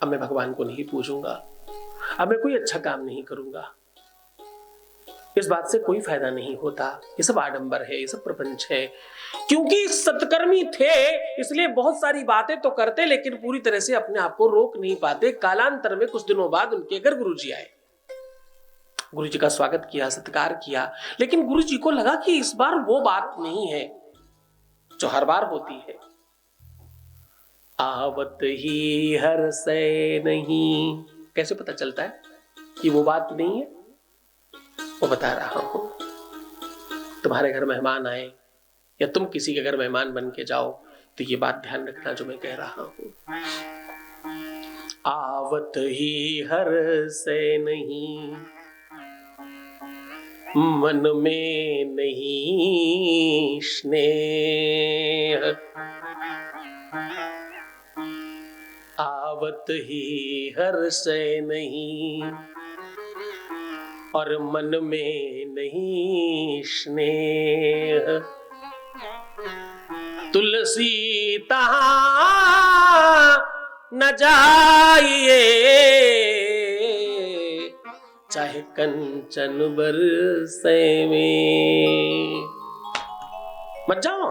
अब मैं भगवान को नहीं पूजूंगा, अब मैं कोई अच्छा काम नहीं करूंगा, इस बात से कोई फायदा नहीं होता, ये सब आडंबर है, ये सब प्रपंच है। क्योंकि सत्कर्मी थे इसलिए बहुत सारी बातें तो करते लेकिन पूरी तरह से अपने आप को रोक नहीं पाते। कालांतर में कुछ दिनों बाद उनके घर गुरुजी आए, गुरुजी का स्वागत किया, सत्कार किया, लेकिन गुरुजी को लगा कि इस बार वो बात नहीं है जो हर बार होती है। आवत ही हर से नहीं, कैसे पता चलता है कि वो बात नहीं है? वो बता रहा हूं। तुम्हारे घर मेहमान आए या तुम किसी के घर मेहमान बन के जाओ तो ये बात ध्यान रखना जो मैं कह रहा हूं। आवत ही हर से नहीं, मन में नहीं स्नेह, आवत ही हर से नहीं और मन में नहीं स्नेह। तुलसी तहां न जाइए, चाहे कंचन बरसे में। मत जाओ,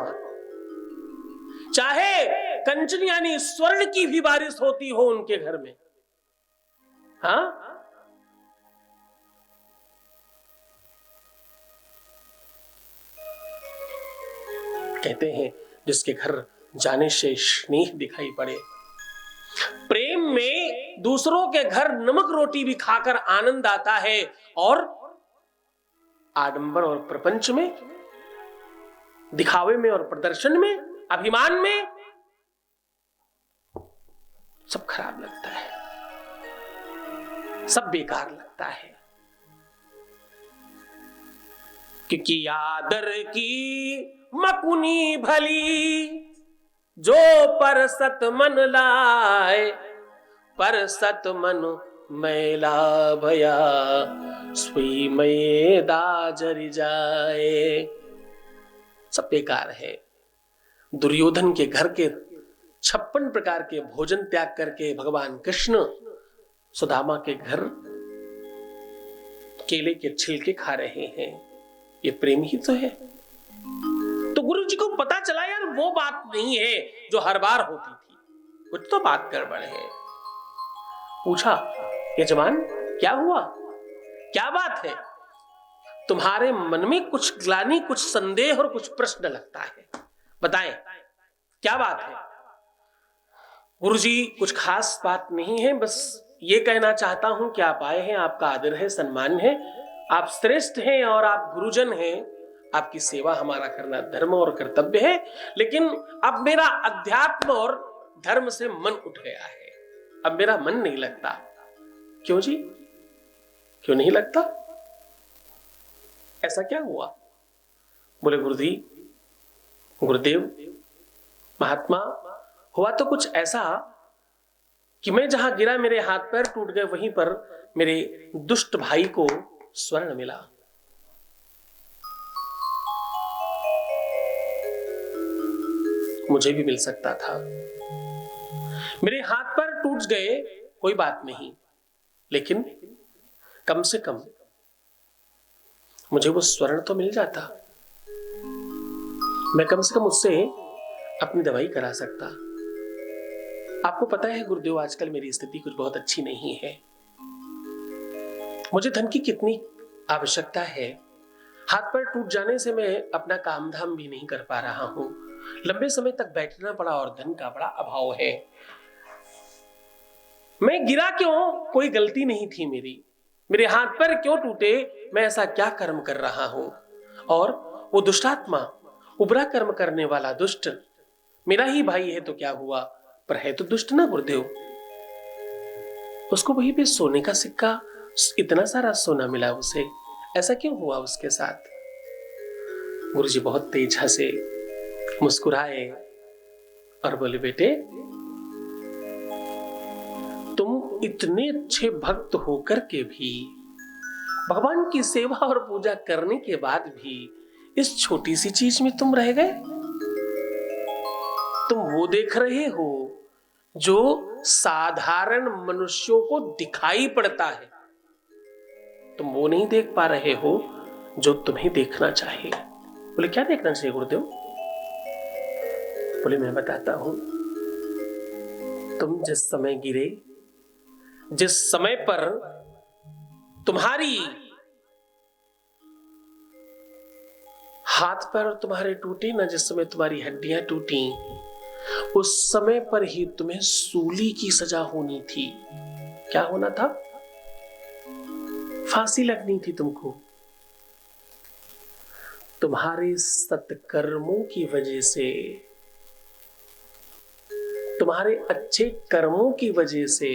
चाहे कंचन यानी स्वर्ण की भी बारिश होती हो उनके घर में। हाँ, कहते हैं जिसके घर जाने से स्नेह दिखाई पड़े, प्रेम में दूसरों के घर नमक रोटी भी खाकर आनंद आता है, और आडंबर और प्रपंच में, दिखावे में और प्रदर्शन में, अभिमान में सब खराब लगता है, सब बेकार लगता है। क्योंकि आदर की मकुनी भली, जो पर सत मन लाए, पर सत मन मैला भया सुई में दाजरी जाए। सब बेकार है। दुर्योधन के घर के 56 प्रकार के भोजन त्याग करके भगवान कृष्ण सुदामा के घर केले के छिलके खा रहे हैं। ये प्रेम ही तो है। तो गुरु जी को पता चला यार वो बात नहीं है जो हर बार होती थी, कुछ तो बात गड़बड़ है। पूछा, यजमान क्या हुआ, क्या बात है? तुम्हारे मन में कुछ ग्लानि, कुछ संदेह और कुछ प्रश्न लगता है, बताएं क्या बात है? गुरुजी कुछ खास बात नहीं है, बस ये कहना चाहता हूं कि आप आए हैं, आपका आदर है, सम्मान है, आप श्रेष्ठ हैं और आप गुरुजन हैं, आपकी सेवा हमारा करना धर्म और कर्तव्य है। लेकिन अब मेरा अध्यात्म और धर्म से मन उठ गया है, अब मेरा मन नहीं लगता। क्यों जी, क्यों नहीं लगता? ऐसा क्या हुआ? बोले गुरुदेव महात्मा, हुआ तो कुछ ऐसा कि मैं जहां गिरा मेरे हाथ पैर टूट गए, वहीं पर मेरे दुष्ट भाई को स्वर्ण मिला। मुझे भी मिल सकता था। मेरे हाथ पैर टूट गए, कोई बात नहीं, लेकिन कम से कम मुझे वो स्वर्ण तो मिल जाता। मैं कम से कम उससे अपनी दवाई करा सकता। आपको पता है गुरुदेव, आजकल मेरी स्थिति कुछ बहुत अच्छी नहीं है। मुझे धन की कितनी आवश्यकता है। हाथ पैर टूट जाने से मैं अपना काम धाम भी नहीं कर पा रहा हूं। लंबे समय तक बैठना पड़ा और धन का बड़ा अभाव है। मैं गिरा क्यों? कोई गलती नहीं थी मेरी। मेरे हाथ पैर क्यों टूटे? मैं ऐसा क्या कर्म कर रहा हूं? और वो दुष्टात्मा, उबरा कर्म करने वाला दुष्ट मेरा ही भाई है तो क्या हुआ, पर है तो दुष्ट ना गुरुदेव। उसको वहीं पे सोने का सिक्का, इतना सारा सोना मिला उसे, ऐसा क्यों हुआ उसके साथ? गुरुजी बहुत तेज हंसे, मुस्कुराए और बोले, बेटे तुम इतने अच्छे भक्त होकर के भी, भगवान की सेवा और पूजा करने के बाद भी इस छोटी सी चीज में तुम रह गए। तुम वो देख रहे हो जो साधारण मनुष्यों को दिखाई पड़ता है, तुम वो नहीं देख पा रहे हो जो तुम्हें देखना चाहिए। बोले क्या देखना चाहिए गुरुदेव? बोले मैं बताता हूं। तुम जिस समय गिरे, जिस समय पर तुम्हारी हाथ पैर तुम्हारे टूटे ना, जिस समय तुम्हारी हड्डियां टूटी, उस समय पर ही तुम्हें सूली की सजा होनी थी। क्या होना था? फांसी लगनी थी तुमको। तुम्हारे सत्कर्मों की वजह से, तुम्हारे अच्छे कर्मों की वजह से,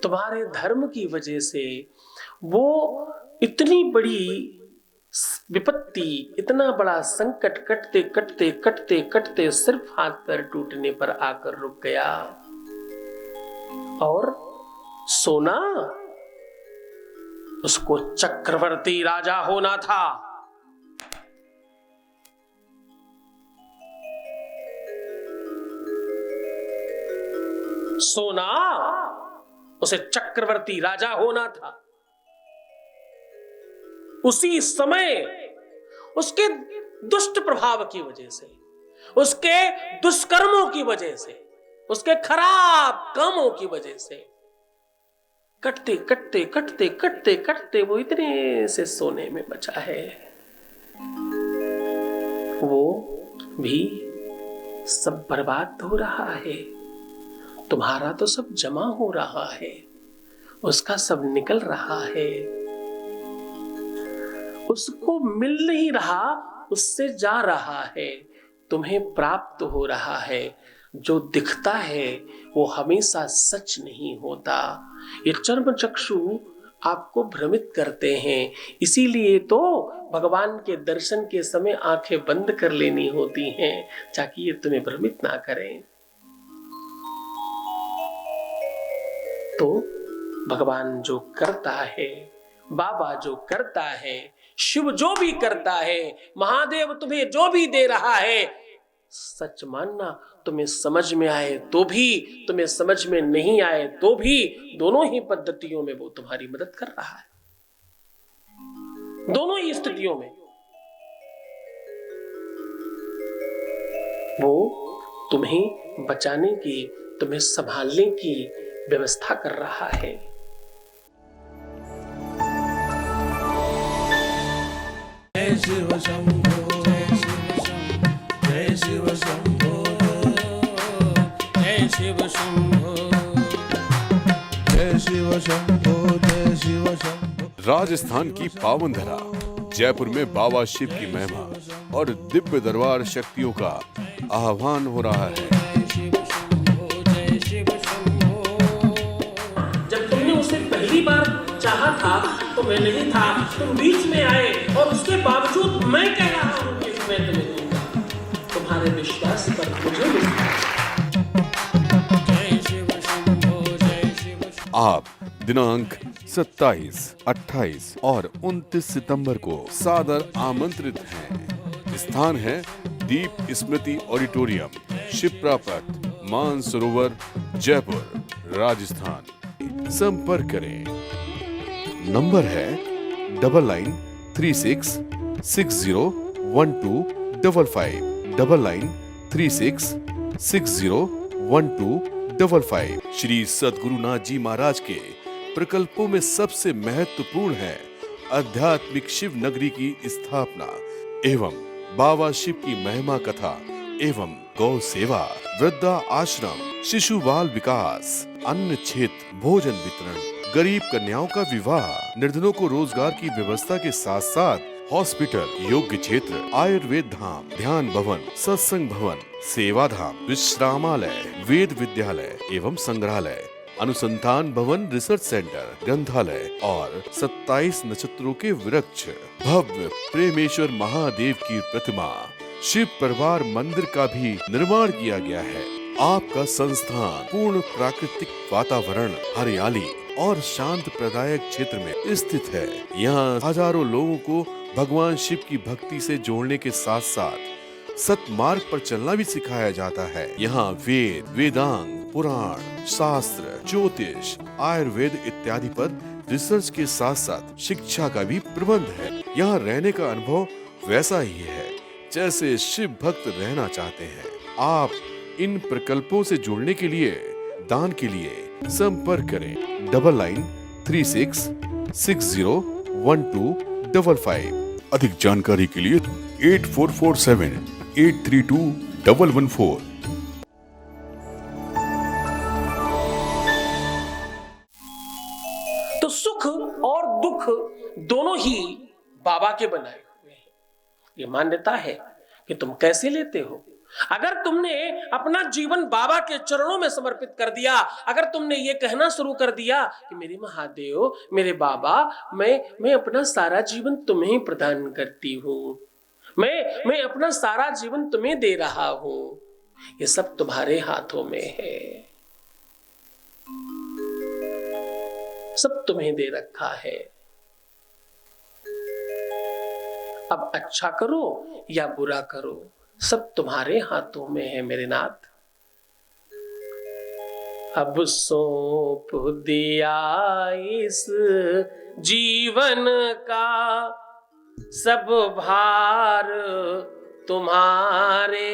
तुम्हारे धर्म की वजह से वो इतनी बड़ी विपत्ति, इतना बड़ा संकट कटते कटते कटते कटते सिर्फ हाथ पैर टूटने पर आकर रुक गया। और सोना, उसको चक्रवर्ती राजा होना था। सोना, उसे चक्रवर्ती राजा होना था। उसी समय उसके दुष्ट प्रभाव की वजह से, उसके दुष्कर्मों की वजह से, उसके खराब कामों की वजह से कटते कटते कटते कटते कटते वो इतने से सोने में बचा है। वो भी सब बर्बाद हो रहा है। तुम्हारा तो सब जमा हो रहा है, उसका सब निकल रहा है। उसको मिल नहीं रहा, उससे जा रहा है, तुम्हें प्राप्त हो रहा है। जो दिखता है वो हमेशा सच नहीं होता। ये चर्म चक्षु आपको भ्रमित करते हैं। इसीलिए तो भगवान के दर्शन के समय आंखें बंद कर लेनी होती हैं, ताकि ये तुम्हें भ्रमित ना करें। तो भगवान जो करता है, बाबा जो करता है, शिव जो भी करता है, महादेव तुम्हें जो भी दे रहा है, सच मानना, तुम्हें समझ में आए तो भी, तुम्हें समझ में नहीं आए तो भी, दोनों ही पद्धतियों में वो तुम्हारी मदद कर रहा है। दोनों ही स्थितियों में वो तुम्हें बचाने की, तुम्हें संभालने की व्यवस्था कर रहा है। जय शिव शंभो, जय शिव शंभो, जय शिव शंभो, जय शिव शंभो, जय शिव शंभो। राजस्थान की पावन धरा जयपुर में बाबा शिव की महिमा और दिव्य दरबार शक्तियों का आह्वान हो रहा है। जब तुमने उसे पहली बार चाहा था तो मैं नहीं था, तुम बीच में आए और उसके बावजूद मैं कह रहा हूं कि मैं तुम्हें दूंगा। तुम्हारे विश्वास पर मुझे मिलता। आप दिनांक 27, 28 और 29 सितंबर को सादर आमंत्रित हैं। स्थान है दीप स्मृति ऑडिटोरियम, शिप्रा पथ, मानसरोवर, जयपुर, राजस्थान। संपर्क करें। नंबर है 9936601255, 9936601255। श्री सद्गुरुनाथ जी महाराज के प्रकल्पों में सबसे महत्वपूर्ण है आध्यात्मिक शिव नगरी की स्थापना एवं बाबा शिव की महिमा कथा एवं गौ सेवा, वृद्धा आश्रम, शिशु बाल विकास, अन्न क्षेत्र, भोजन वितरण, गरीब कन्याओं का विवाह, निर्धनों को रोजगार की व्यवस्था के साथ साथ हॉस्पिटल, योग्य क्षेत्र, आयुर्वेद धाम, ध्यान भवन, सत्संग भवन, सेवा धाम, विश्रामालय, वेद विद्यालय एवं संग्रहालय, अनुसंधान भवन, रिसर्च सेंटर, ग्रंथालय और 27 नक्षत्रों के वृक्ष, भव्य प्रेमेश्वर महादेव की प्रतिमा, शिव परिवार मंदिर का भी निर्माण किया गया है। आपका संस्थान पूर्ण प्राकृतिक वातावरण, हरियाली और शांत प्रदायक क्षेत्र में स्थित है। यहाँ हजारों लोगों को भगवान शिव की भक्ति से जोड़ने के साथ साथ सतमार्ग पर चलना भी सिखाया जाता है। यहाँ वेद, वेदांग, पुराण, शास्त्र, ज्योतिष, आयुर्वेद इत्यादि पर रिसर्च के साथ साथ शिक्षा का भी प्रबंध है। यहाँ रहने का अनुभव वैसा ही है जैसे शिव भक्त रहना चाहते हैं। आप इन प्रकल्पों से जुड़ने के लिए, दान के लिए संपर्क करें 9936601255। अधिक जानकारी के लिए 8447832114। तो सुख और दुख दोनों ही बाबा के बनाए हुए हैं। ये मान्यता है कि तुम कैसे लेते हो। अगर तुमने अपना जीवन बाबा के चरणों में समर्पित कर दिया, अगर तुमने ये कहना शुरू कर दिया कि मेरे महादेव, मेरे बाबा, मैं अपना सारा जीवन तुम्हें ही प्रदान करती हूँ, मैं अपना सारा जीवन तुम्हें दे रहा हूँ, ये सब तुम्हारे हाथों में है, सब तुम्हें दे रखा है। अब अच्छा करो या बुरा करो, सब तुम्हारे हाथों में है मेरे नाथ। अब सौंप दिया इस जीवन का सब भार तुम्हारे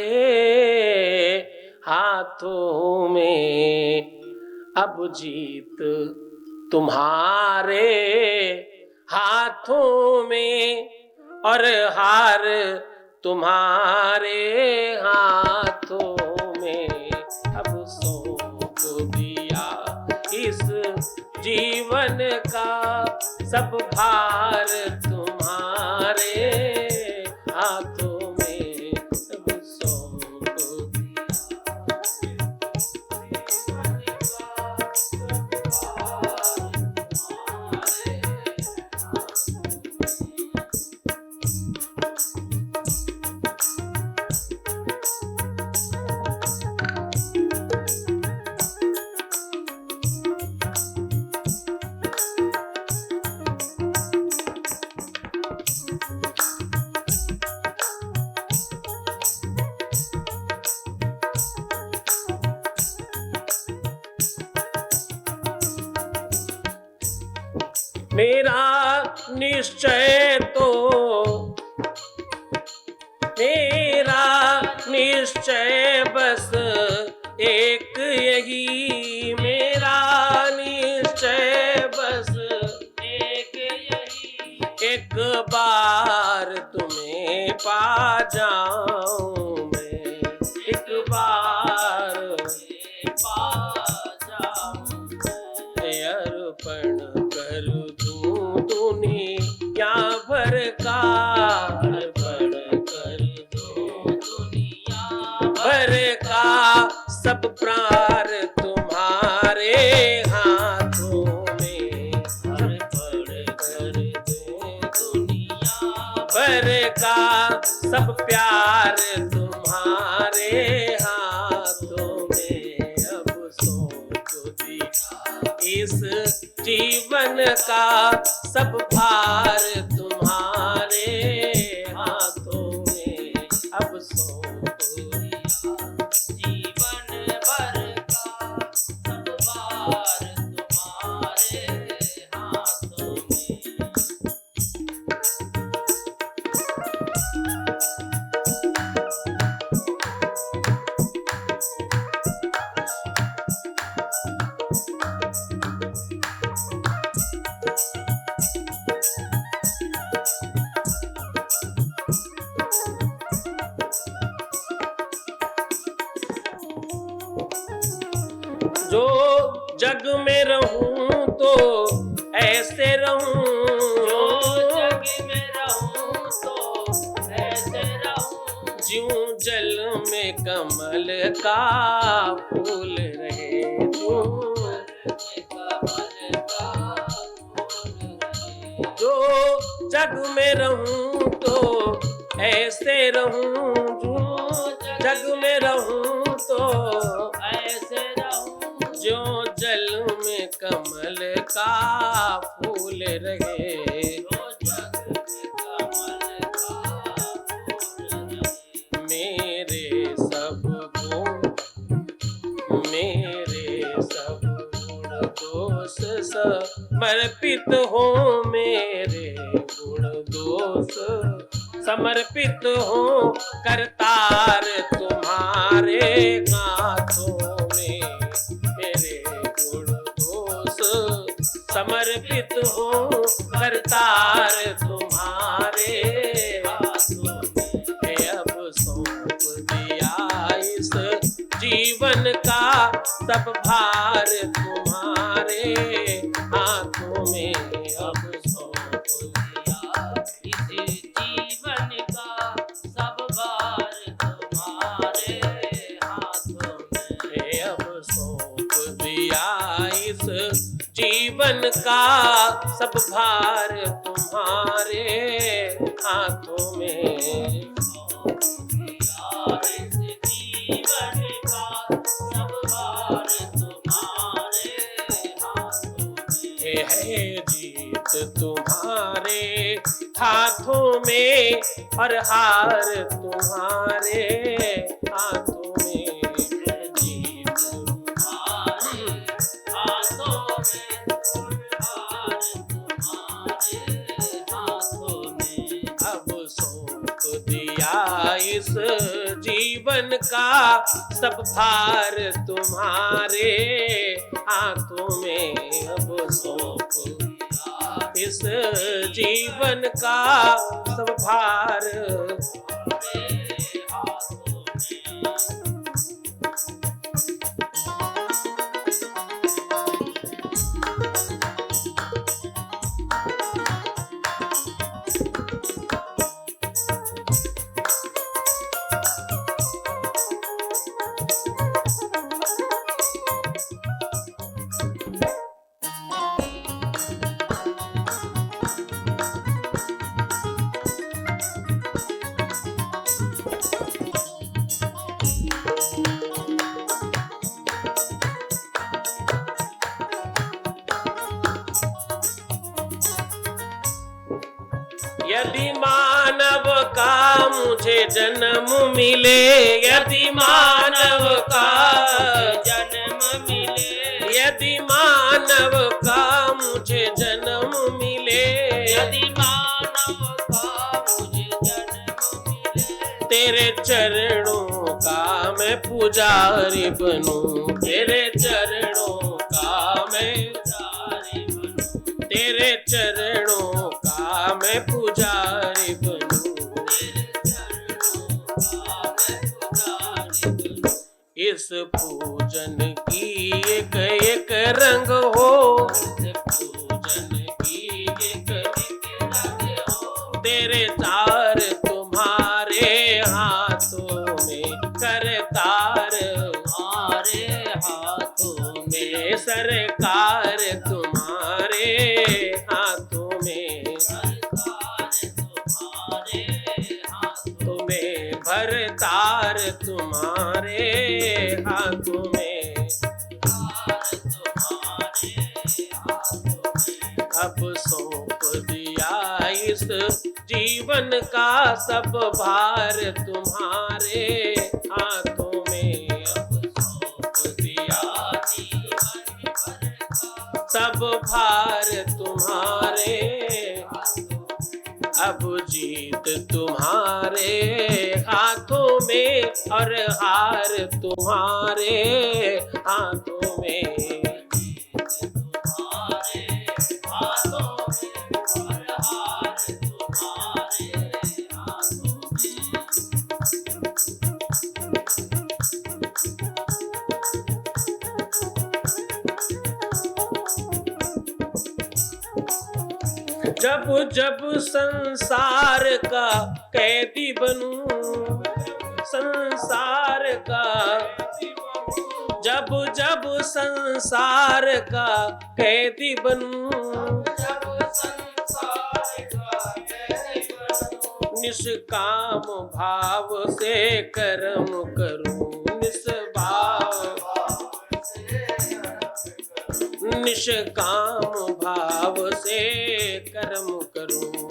हाथों में, अब जीत तुम्हारे हाथों में और हार तुम्हारे हाथों में। अब सौंप दिया इस जीवन का सब भार तुम्हारे हाथों में, अब सौंप निश्चय तो मेरा निश्चय बस एक यही, मेरा निश्चय बस एक यही, एक बार तुम्हें पा जाऊं मैं, एक बार पा जाऊं, अर्पण कर दूं दुनिया भर का, अर्पण कर दूं दुनिया भर का, सब प्राण तुम्हारे हाथों में, अर्पण कर दूं दुनिया भर का, सब प्यार तुम्हारे हाथों में, अब सौंप दिया इस जीवन का सब भार तुम्हारे हाथों में, अब सौंप दिया जीवन भर का सब भार तुम्हारे हाथों में। जो जग में रहूं तो ऐसे रहूं, जो जग में रहूं तो ऐसे रहूं, ज्यूं जल में कमल का फूल रहे, ज्यूं कमल का फूल रहे, जो जग में रहूं तो ऐसे रहूं, जो जग में रहूं तो ऐसे रहूं, जो जल में कमल का फूल रहे, जो जग में कमल का फूल रहे, मेरे सब गुण दोष समर्पित हो, मेरे गुण दोष समर्पित हो, करतार तुम्हारे हाथों में, मेरे गुण दोष समर्पित हो, करतार तुम्हारे हाथों में, अब सौंप दिया इस जीवन का सब भार तुम्हारे हाथों में, अब सौंप दिया इस जीवन का सब भार तुम्हारे हाथों में, अब सौंप दिया इस जीवन का सब भार तुम्हारे हाथों में, जीवन का सब भार तुम्हारे हाथों में, है जीत तुम्हारे हाथों में और हार तुम्हारे हाथों में, जीत तुम्हारे हाथों में और हार तुम्हारे हाथों में, अब सौंप दिया इस जीवन का सब भार तुम्हारे हाथों में, अब सौंप दिया इस जीवन का सब भार तुम्हारे हाथों में। यदि मानव का मुझे जन्म मिले, यदि मानव का जन्म मिले, यदि मानव का मुझे जन्म मिले, यदि तेरे चरणों का मैं पुजारी बनूं, तेरे चरणों का मैं पुजारी बनूं, तेरे चरणों का मैं पुजारी बनूं, तेरे चरणों का मैं पुजारी बनूं। इस पूजन की एक एक रंग हो, इस पूजन की एक एक रंग हो, तेरे तार तुम्हारे हाथों में, करतार तुम्हारे हाथों में, सरकार तुम्हारे हाथों में, सरकार तुम्हारे हाथों में, भरतार तुम्हारे हाथों में, अब सौंप दिया इस जीवन का सब भार तुम्हारे हाथों में, अब सौंप दिया जीवन का सब भार तुम्हारे, अब जीत तुम्हारे हाथों में और हार तुम्हारे हाथों में, जब जब संसार का कैदी बनूं, संसार का, जब जब संसार का कैदी बनूं, निष्काम भाव से कर्म करूं, निष्काम भाव से कर्म करूं,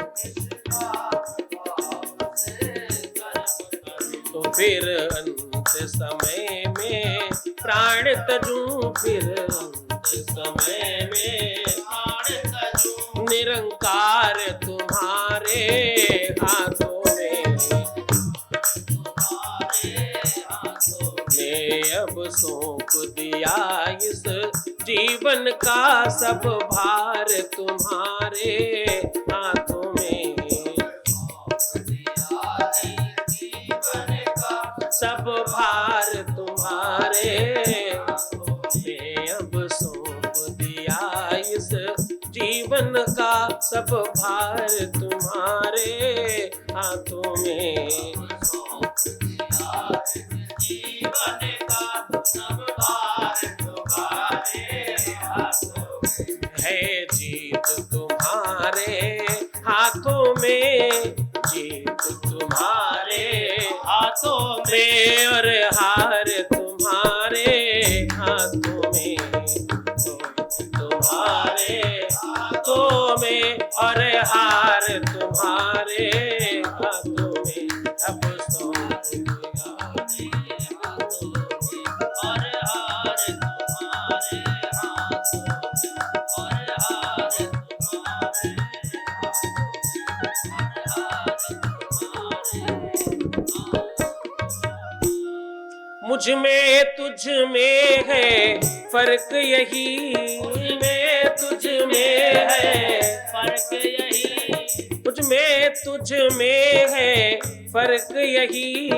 तो फिर अंत समय में प्राण तजूं, फिर अंत समय में प्राण तजूं, निरंकार तुम्हारे हाथों में, ने अब सौंप दिया इस जीवन का सब भार तुम्हारे हाथों में, सब भार तुम्हारे, ने अब सौंप दिया इस जीवन का सब भार तुम्हारे हाथों में, जीवन का सब भार तुम्हारे हाथों में, है जीत तुम्हारे हाथों में, जीत तुम्हारे हाथों में और हार तुम्हारे हाथों में, तुम्हारे हाथों में और हार तुम्हारे हाथों में, अब सौंप मुझ में तुझ में है फर्क यही, मुझ में तुझ में है फर्क यही, मुझ में तुझ में है फर्क यही,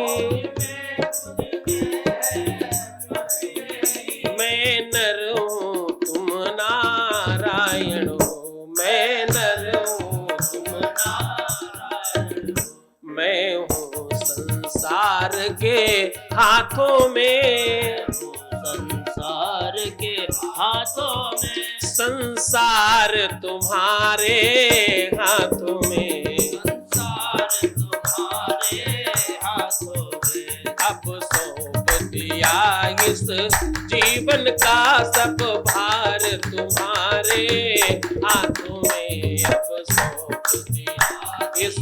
मैं नर हूँ तुम नारायण हो, मैं नर हूँ तुम नारायण हो, मैं हूँ संसार के हाथों में, संसार के हाथों में, संसार तुम्हारे हाथों में, संसार तुम्हारे हाथों में, अब सौंप दिया इस जीवन का सब भार तुम्हारे हाथों में, अब सौंप दिया इस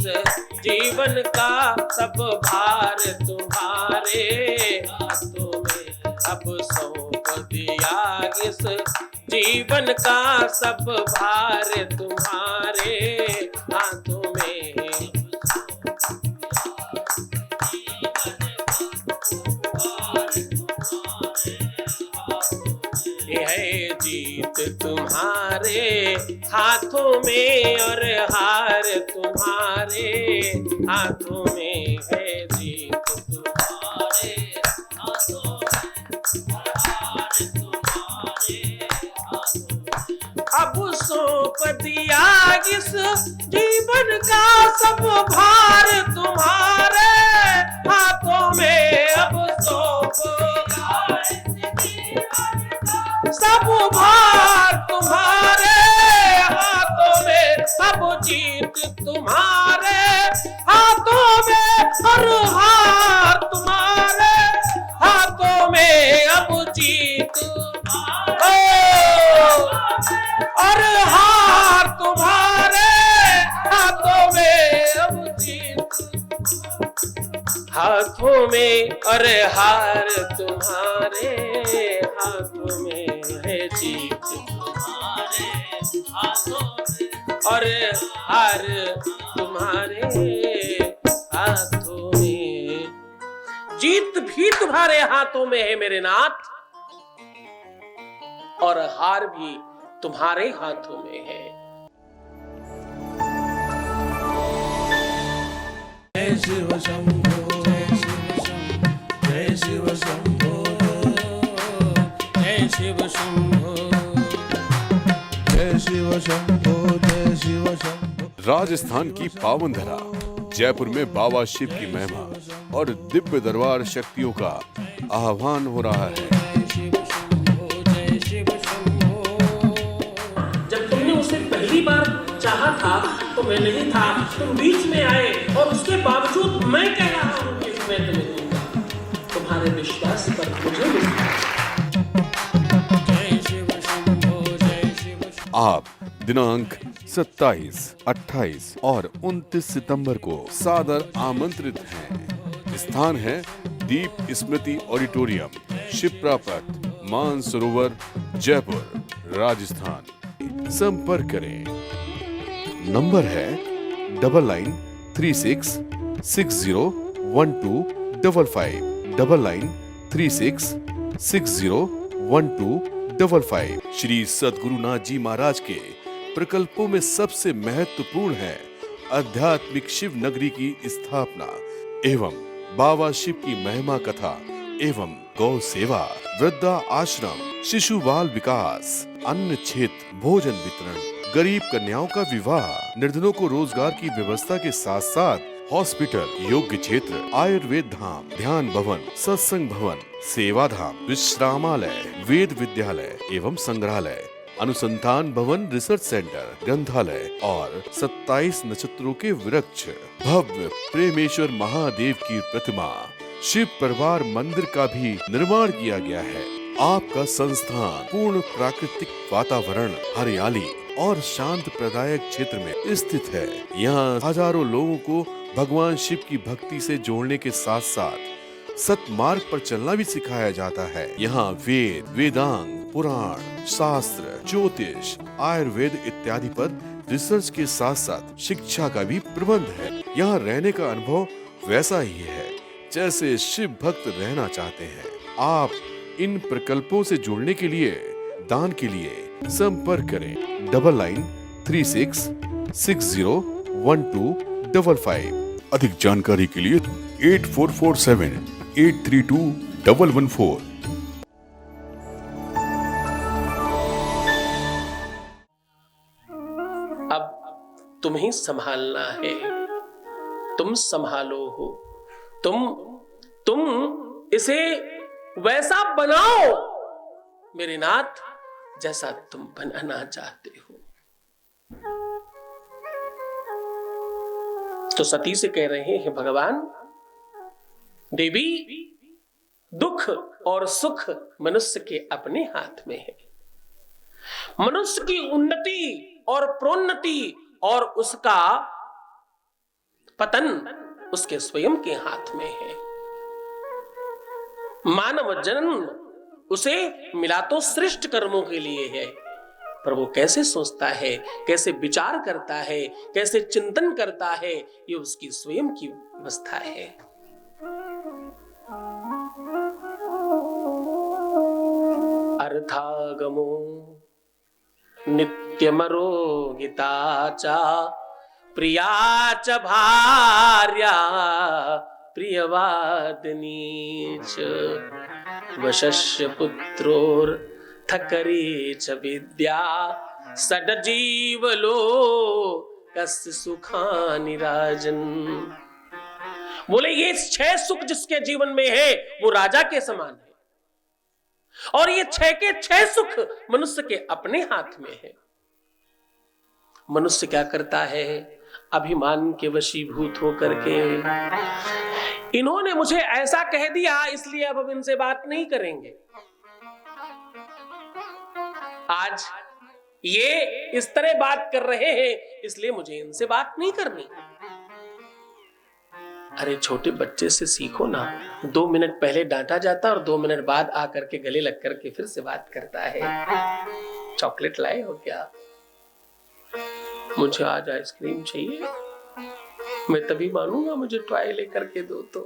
जीवन का सब भार तुम्हारे हाथों में, अब सौंप दिया इस जीवन का सब भार तुम्हारे हाथों में, जीत तुम्हारे हाथों में और हार तुम्हारे हाथों में है। जीत तुम्हारे हाथों में और हार तुम्हारे हाथों में। अब सौंप दिया इस जीवन का सब भार तुम्हारे हाथों में। अब सौंप दिया सब भार तुम्हारे हाथों में। सब जीत तुम्हारे हाथों में और हार तुम्हारे हाथों में। अब जीत और हार तुम्हारे हाथों में। अब जीत हाथों में और हार तुम्हारे हाथों में है। जीत तुम्हारे हाथों में और हार तुम्हारे हाथों में। जीत भी तुम्हारे हाथों में है मेरे नाथ, और हार भी तुम्हारे हाथों में है। जय शिव शंभो जय शिव शंभो जय शिव शंभो जय शिव शंभो जय शिव शंभो। राजस्थान की पावन धरा जयपुर में बाबा शिव की महिमा और दिव्य दरबार शक्तियों का आह्वान हो रहा है। जब तुमने उसे पहली बार चाहा था तो मैं नहीं था, तुम बीच में आए और उसके बावजूद मैं कह रहा हूं कि मैं तुम्हें दूंगा। तुम्हारे विश्वास पर मुझे मिलता। आप दिनांक 27, 28 और 29 सितंबर को सादर आमंत्रित हैं। स्थान है दीप स्मृति ऑडिटोरियम, शिप्रा पथ, मानसरोवर, जयपुर, राजस्थान। संपर्क करें। नंबर है 9936601255 9936601255। श्री सद्गुरुनाथ जी महाराज के प्रकल्पों में सबसे महत्वपूर्ण है आध्यात्मिक शिव नगरी की स्थापना एवं बाबा शिव की महिमा कथा एवं गौ सेवा, वृद्धा आश्रम, शिशु बाल विकास, अन्न क्षेत्र, भोजन वितरण, गरीब कन्याओं का विवाह, निर्धनों को रोजगार की व्यवस्था के साथ साथ हॉस्पिटल, योग्य क्षेत्र, आयुर्वेद धाम, ध्यान भवन, सत्संग भवन, सेवा धाम, विश्रामालय, वेद विद्यालय एवं संग्रहालय, अनुसंधान भवन, रिसर्च सेंटर, ग्रंथालय और 27 नक्षत्रों के वृक्ष, भव्य प्रेमेश्वर महादेव की प्रतिमा, शिव परिवार मंदिर का भी निर्माण किया गया है। आपका संस्थान पूर्ण प्राकृतिक वातावरण, हरियाली और शांत प्रदायक क्षेत्र में स्थित है। यहाँ हजारों लोगों को भगवान शिव की भक्ति से जोड़ने के साथ साथ सतमार्ग पर चलना भी सिखाया जाता है। यहाँ वेद, वेदांग, पुराण, शास्त्र, ज्योतिष, आयुर्वेद इत्यादि पर रिसर्च के साथ साथ शिक्षा का भी प्रबंध है। यहाँ रहने का अनुभव वैसा ही है जैसे शिव भक्त रहना चाहते हैं। आप इन प्रकल्पों से जुड़ने के लिए, दान के लिए संपर्क करें 9936601255। अधिक जानकारी के लिए 8447832114। अब तुम्हें संभालना है, तुम संभालो हो। तुम इसे वैसा बनाओ मेरे नाथ जैसा तुम बनाना चाहते हो। तो सती से कह रहे हैं भगवान, देवी दुख और सुख मनुष्य के अपने हाथ में है। मनुष्य की उन्नति और प्रोन्नति और उसका पतन उसके स्वयं के हाथ में है। मानव जन्म उसे मिला तो श्रेष्ठ कर्मों के लिए है, पर वो कैसे सोचता है, कैसे विचार करता है, कैसे चिंतन करता है, ये उसकी स्वयं की व्यवस्था है। अर्थागमो नित्यमरोगिता च प्रिया च भार्या प्रियवादिनी च वशस्य पुत्रोर्थकरी च विद्या सडजीवलो कस्य सुखानि राजन। बोले ये 6 सुख जिसके जीवन में है वो राजा के समान है, और ये 6 के 6 सुख मनुष्य के अपने हाथ में है। मनुष्य क्या करता है? अभिमान के वशीभूत होकर के इन्होंने मुझे ऐसा कह दिया इसलिए अब हम इनसे बात नहीं करेंगे। आज ये इस तरह बात कर रहे हैं इसलिए मुझे इनसे बात नहीं करनी। अरे छोटे बच्चे से सीखो ना, 2 मिनट पहले डांटा जाता और 2 मिनट बाद आकर के गले लग करके फिर से बात करता है। चॉकलेट लाए हो क्या? मुझे आज आइसक्रीम चाहिए, मैं तभी मानूंगा, मुझे टॉय लेकर के दो तो।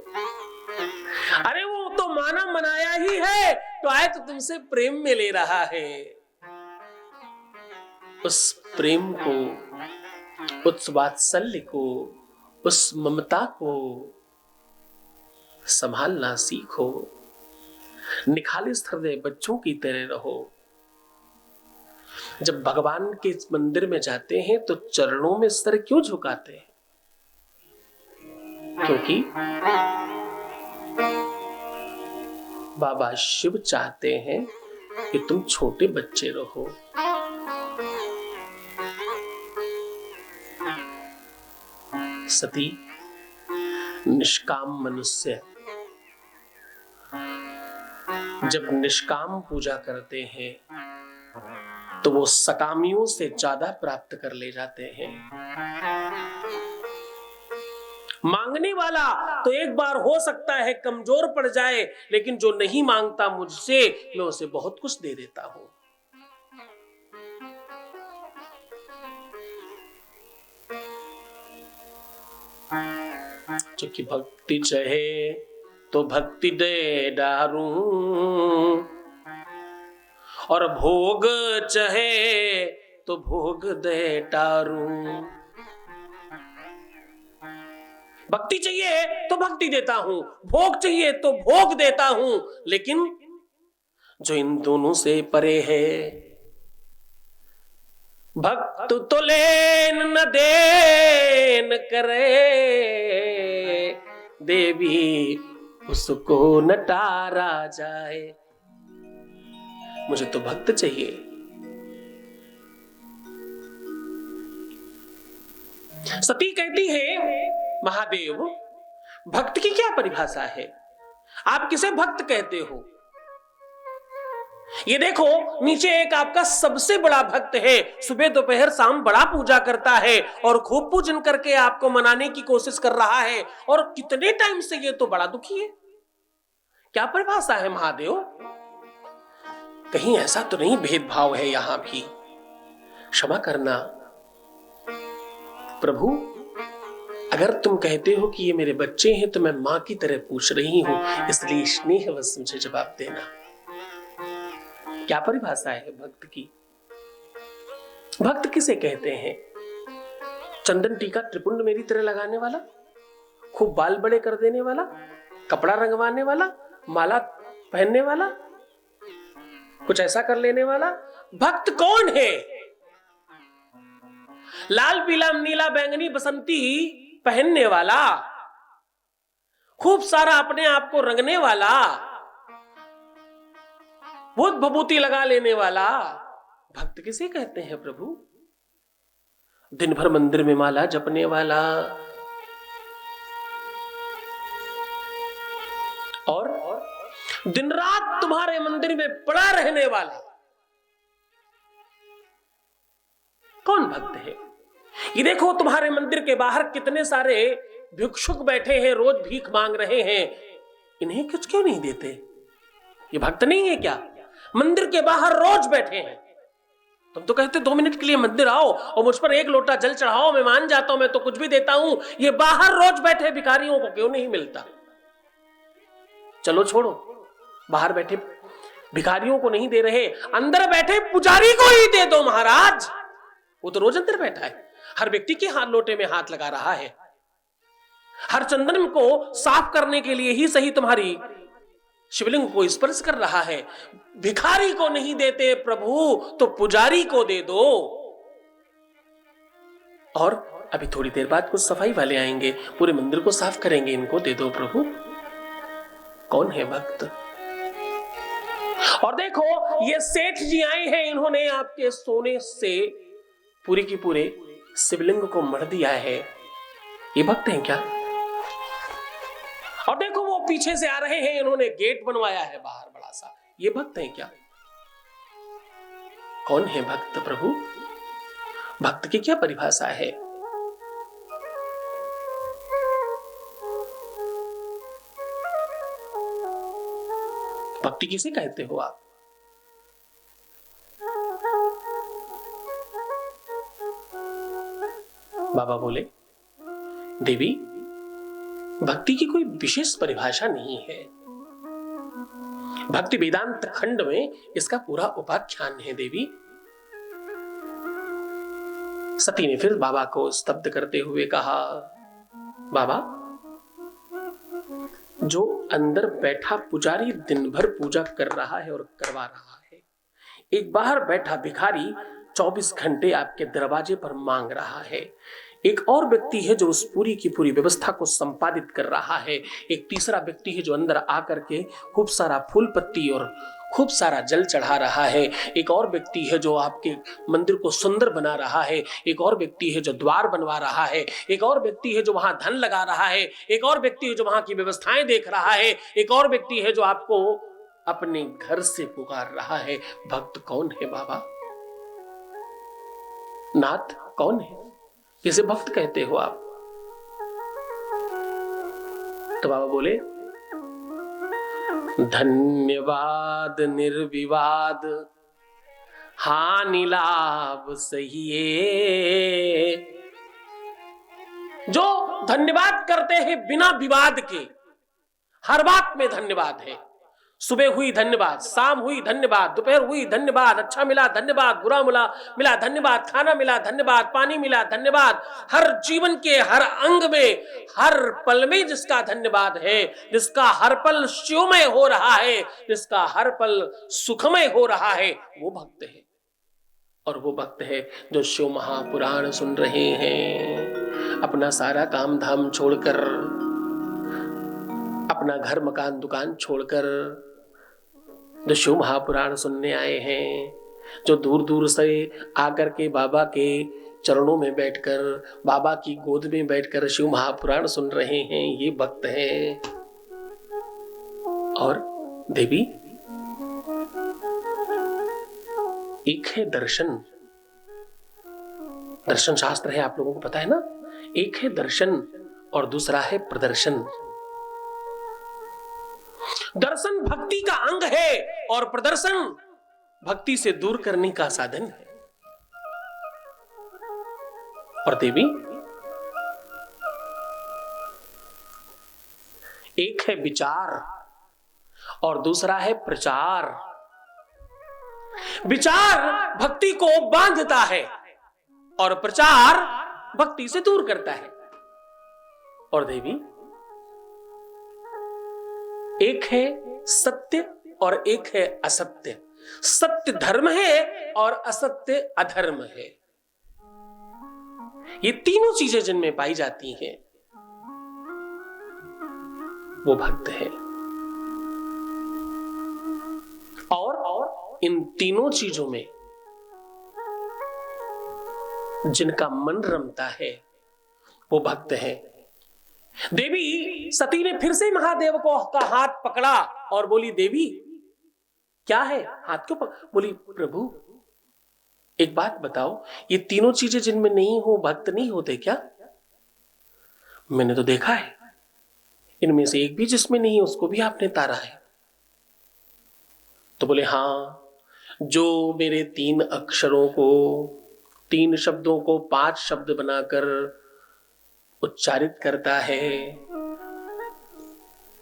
अरे वो तो माना मनाया ही है, टॉय तो तुमसे प्रेम में ले रहा है। उस प्रेम को, उस वात्सल्य को, उस ममता को संभालना सीखो। निखालिस हृदय बच्चों की तरह रहो। जब भगवान के मंदिर में जाते हैं तो चरणों में सर क्यों झुकाते हैं? क्योंकि बाबा शिव चाहते हैं कि तुम छोटे बच्चे रहो। सती निष्काम मनुष्य जब निष्काम पूजा करते हैं तो वो सकामियों से ज्यादा प्राप्त कर ले जाते हैं। मांगने वाला तो एक बार हो सकता है कमजोर पड़ जाए, लेकिन जो नहीं मांगता मुझसे, मैं उसे बहुत कुछ दे देता हूं। क्योंकि भक्ति चाहे तो भक्ति दे डारूं, और भोग चाहे तो भोग दे टारूं। भक्ति चाहिए तो भक्ति देता हूं, भोग चाहिए तो भोग देता हूं, लेकिन जो इन दोनों से परे है, भक्त तो लेन न देन करे, देवी उसको न टारा जाए। मुझे तो भक्त चाहिए। सती कहती है, महादेव भक्त की क्या परिभाषा है? आप किसे भक्त कहते हो? ये देखो नीचे एक आपका सबसे बड़ा भक्त है, सुबह दोपहर शाम बड़ा पूजा करता है और खूब पूजन करके आपको मनाने की कोशिश कर रहा है, और कितने टाइम से ये तो बड़ा दुखी है। क्या परिभाषा है महादेव? कहीं ऐसा तो नहीं भेदभाव है यहां भी? क्षमा करना प्रभु, अगर तुम कहते हो कि ये मेरे बच्चे हैं तो मैं मां की तरह पूछ रही हूं, इसलिए स्नेहवश मुझे जवाब देना। क्या परिभाषा है भक्त की? भक्त किसे कहते हैं? चंदन टीका त्रिपुंड मेरी तरह लगाने वाला, खूब बाल बड़े कर देने वाला, कपड़ा रंगवाने वाला, माला पहनने वाला, कुछ ऐसा कर लेने वाला भक्त कौन है? लाल पीला नीला बैंगनी बसंती पहनने वाला, खूब सारा अपने आप को रंगने वाला, भूत भभूति लगा लेने वाला भक्त किसे कहते हैं प्रभु? दिन भर मंदिर में माला जपने वाला और दिन रात तुम्हारे मंदिर में पड़ा रहने वाला कौन भक्त है? ये देखो तुम्हारे मंदिर के बाहर कितने सारे भिक्षुक बैठे हैं, रोज भीख मांग रहे हैं, इन्हें कुछ क्यों नहीं देते? ये भक्त नहीं है क्या? मंदिर के बाहर रोज बैठे हैं। तुम तो कहते 2 मिनट के लिए मंदिर आओ और मुझ पर 1 लोटा जल चढ़ाओ, मैं मान जाता हूं, मैं तो कुछ भी देता हूं। ये बाहर रोज बैठे भिखारियों को क्यों नहीं मिलता? चलो छोड़ो, बाहर बैठे भिखारियों को नहीं दे रहे, अंदर बैठे पुजारी को ही दे दो महाराज। वो तो रोज अंदर बैठा है, हर व्यक्ति के हाथ लोटे में हाथ लगा रहा है, हर चंदन को साफ करने के लिए ही सही तुम्हारी शिवलिंग को स्पर्श कर रहा है। भिखारी को नहीं देते प्रभु तो पुजारी को दे दो। और अभी थोड़ी देर बाद कुछ सफाई वाले आएंगे, पूरे मंदिर को साफ करेंगे, इनको दे दो प्रभु। कौन है भक्त? और देखो ये सेठ जी आए हैं, इन्होंने आपके सोने से पूरी की पूरे शिवलिंग को मढ़ दिया है। ये भक्त हैं क्या? और देखो वो पीछे से आ रहे हैं, इन्होंने गेट बनवाया है बाहर बड़ा सा। ये भक्त हैं क्या? कौन है भक्त प्रभु? भक्त की क्या परिभाषा है? भक्ति किसे कहते हो आप? बाबा बोले, देवी भक्ति की कोई विशेष परिभाषा नहीं है। भक्ति वेदांत खंड में इसका पूरा उपाख्यान है देवी। सती ने फिर बाबा को स्तब्ध करते हुए कहा, बाबा जो अंदर बैठा पुजारी दिन भर पूजा कर रहा है और करवा रहा है, एक बाहर बैठा भिखारी 24 घंटे आपके दरवाजे पर मांग रहा है, एक और व्यक्ति है जो उस पूरी की पूरी व्यवस्था को संपादित कर रहा है, एक तीसरा व्यक्ति है जो अंदर आकर के खूब सारा फूल पत्ती और खूब सारा जल चढ़ा रहा है, एक और व्यक्ति है जो आपके मंदिर को सुंदर बना रहा है, एक और व्यक्ति है जो द्वार बनवा रहा है, एक और व्यक्ति है जो वहां धन लगा रहा है, एक और व्यक्ति है जो वहां की व्यवस्थाएं देख रहा है, एक और व्यक्ति है जो आपको अपने घर से पुकार रहा है। भक्त कौन है बाबा? नाथ कौन है? किसे भक्त कहते हो आप? तो बाबा बोले, धन्यवाद निर्विवाद हानि लाभ सहिए। जो धन्यवाद करते हैं बिना विवाद के, हर बात में धन्यवाद है। सुबह हुई धन्यवाद, शाम हुई धन्यवाद, दोपहर हुई धन्यवाद, अच्छा मिला धन्यवाद, बुरा मिला धन्यवाद, खाना मिला धन्यवाद, पानी मिला धन्यवाद। हर जीवन के हर अंग में, हर पल में जिसका धन्यवाद है, जिसका हर पल शिवमय हो रहा है, जिसका हर पल सुखमय हो रहा है, वो भक्त है। और वो भक्त है जो शिव महापुराण सुन रहे हैं, अपना सारा काम धाम छोड़कर, अपना घर मकान दुकान छोड़कर जो शिव महापुराण सुनने आए हैं, जो दूर दूर से आकर के बाबा के चरणों में बैठकर, बाबा की गोद में बैठकर शिव महापुराण सुन रहे हैं, ये भक्त हैं। और देवी एक है दर्शन, दर्शन शास्त्र है, आप लोगों को पता है ना। एक है दर्शन और दूसरा है प्रदर्शन। दर्शन भक्ति का अंग है और प्रदर्शन भक्ति से दूर करने का साधन है। और देवी एक है विचार और दूसरा है प्रचार। विचार भक्ति को बांधता है और प्रचार भक्ति से दूर करता है। और देवी एक है सत्य और एक है असत्य। सत्य धर्म है और असत्य अधर्म है। ये तीनों चीजें जिनमें पाई जाती हैं वो भक्त है। और इन तीनों चीजों में जिनका मन रमता है वो भक्त है। देवी सती ने फिर से महादेव को का हाथ पकड़ा और बोली, देवी क्या है, हाथ क्यों बोली, प्रभु एक बात बताओ, ये तीनों चीजें जिनमें नहीं हो भक्त नहीं होते क्या? मैंने तो देखा है, इनमें से एक भी जिसमें नहीं उसको भी आपने तारा है। तो बोले, हाँ, जो मेरे 3 अक्षरों को, 3 शब्दों को 5 शब्द बनाकर उच्चारित करता है,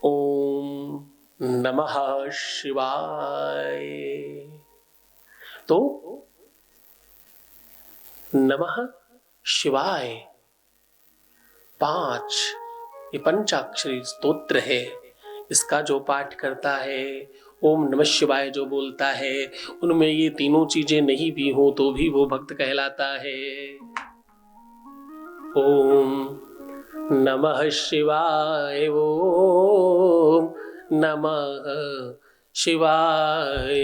ओम नमः शिवाय, तो नमः शिवाय 5 ये पंचाक्षरी स्तोत्र है। इसका जो पाठ करता है, ओम नमः शिवाय जो बोलता है, उनमें ये तीनों चीजें नहीं भी हो तो भी वो भक्त कहलाता है। ओम नमः शिवाय, ओम नमः शिवाय,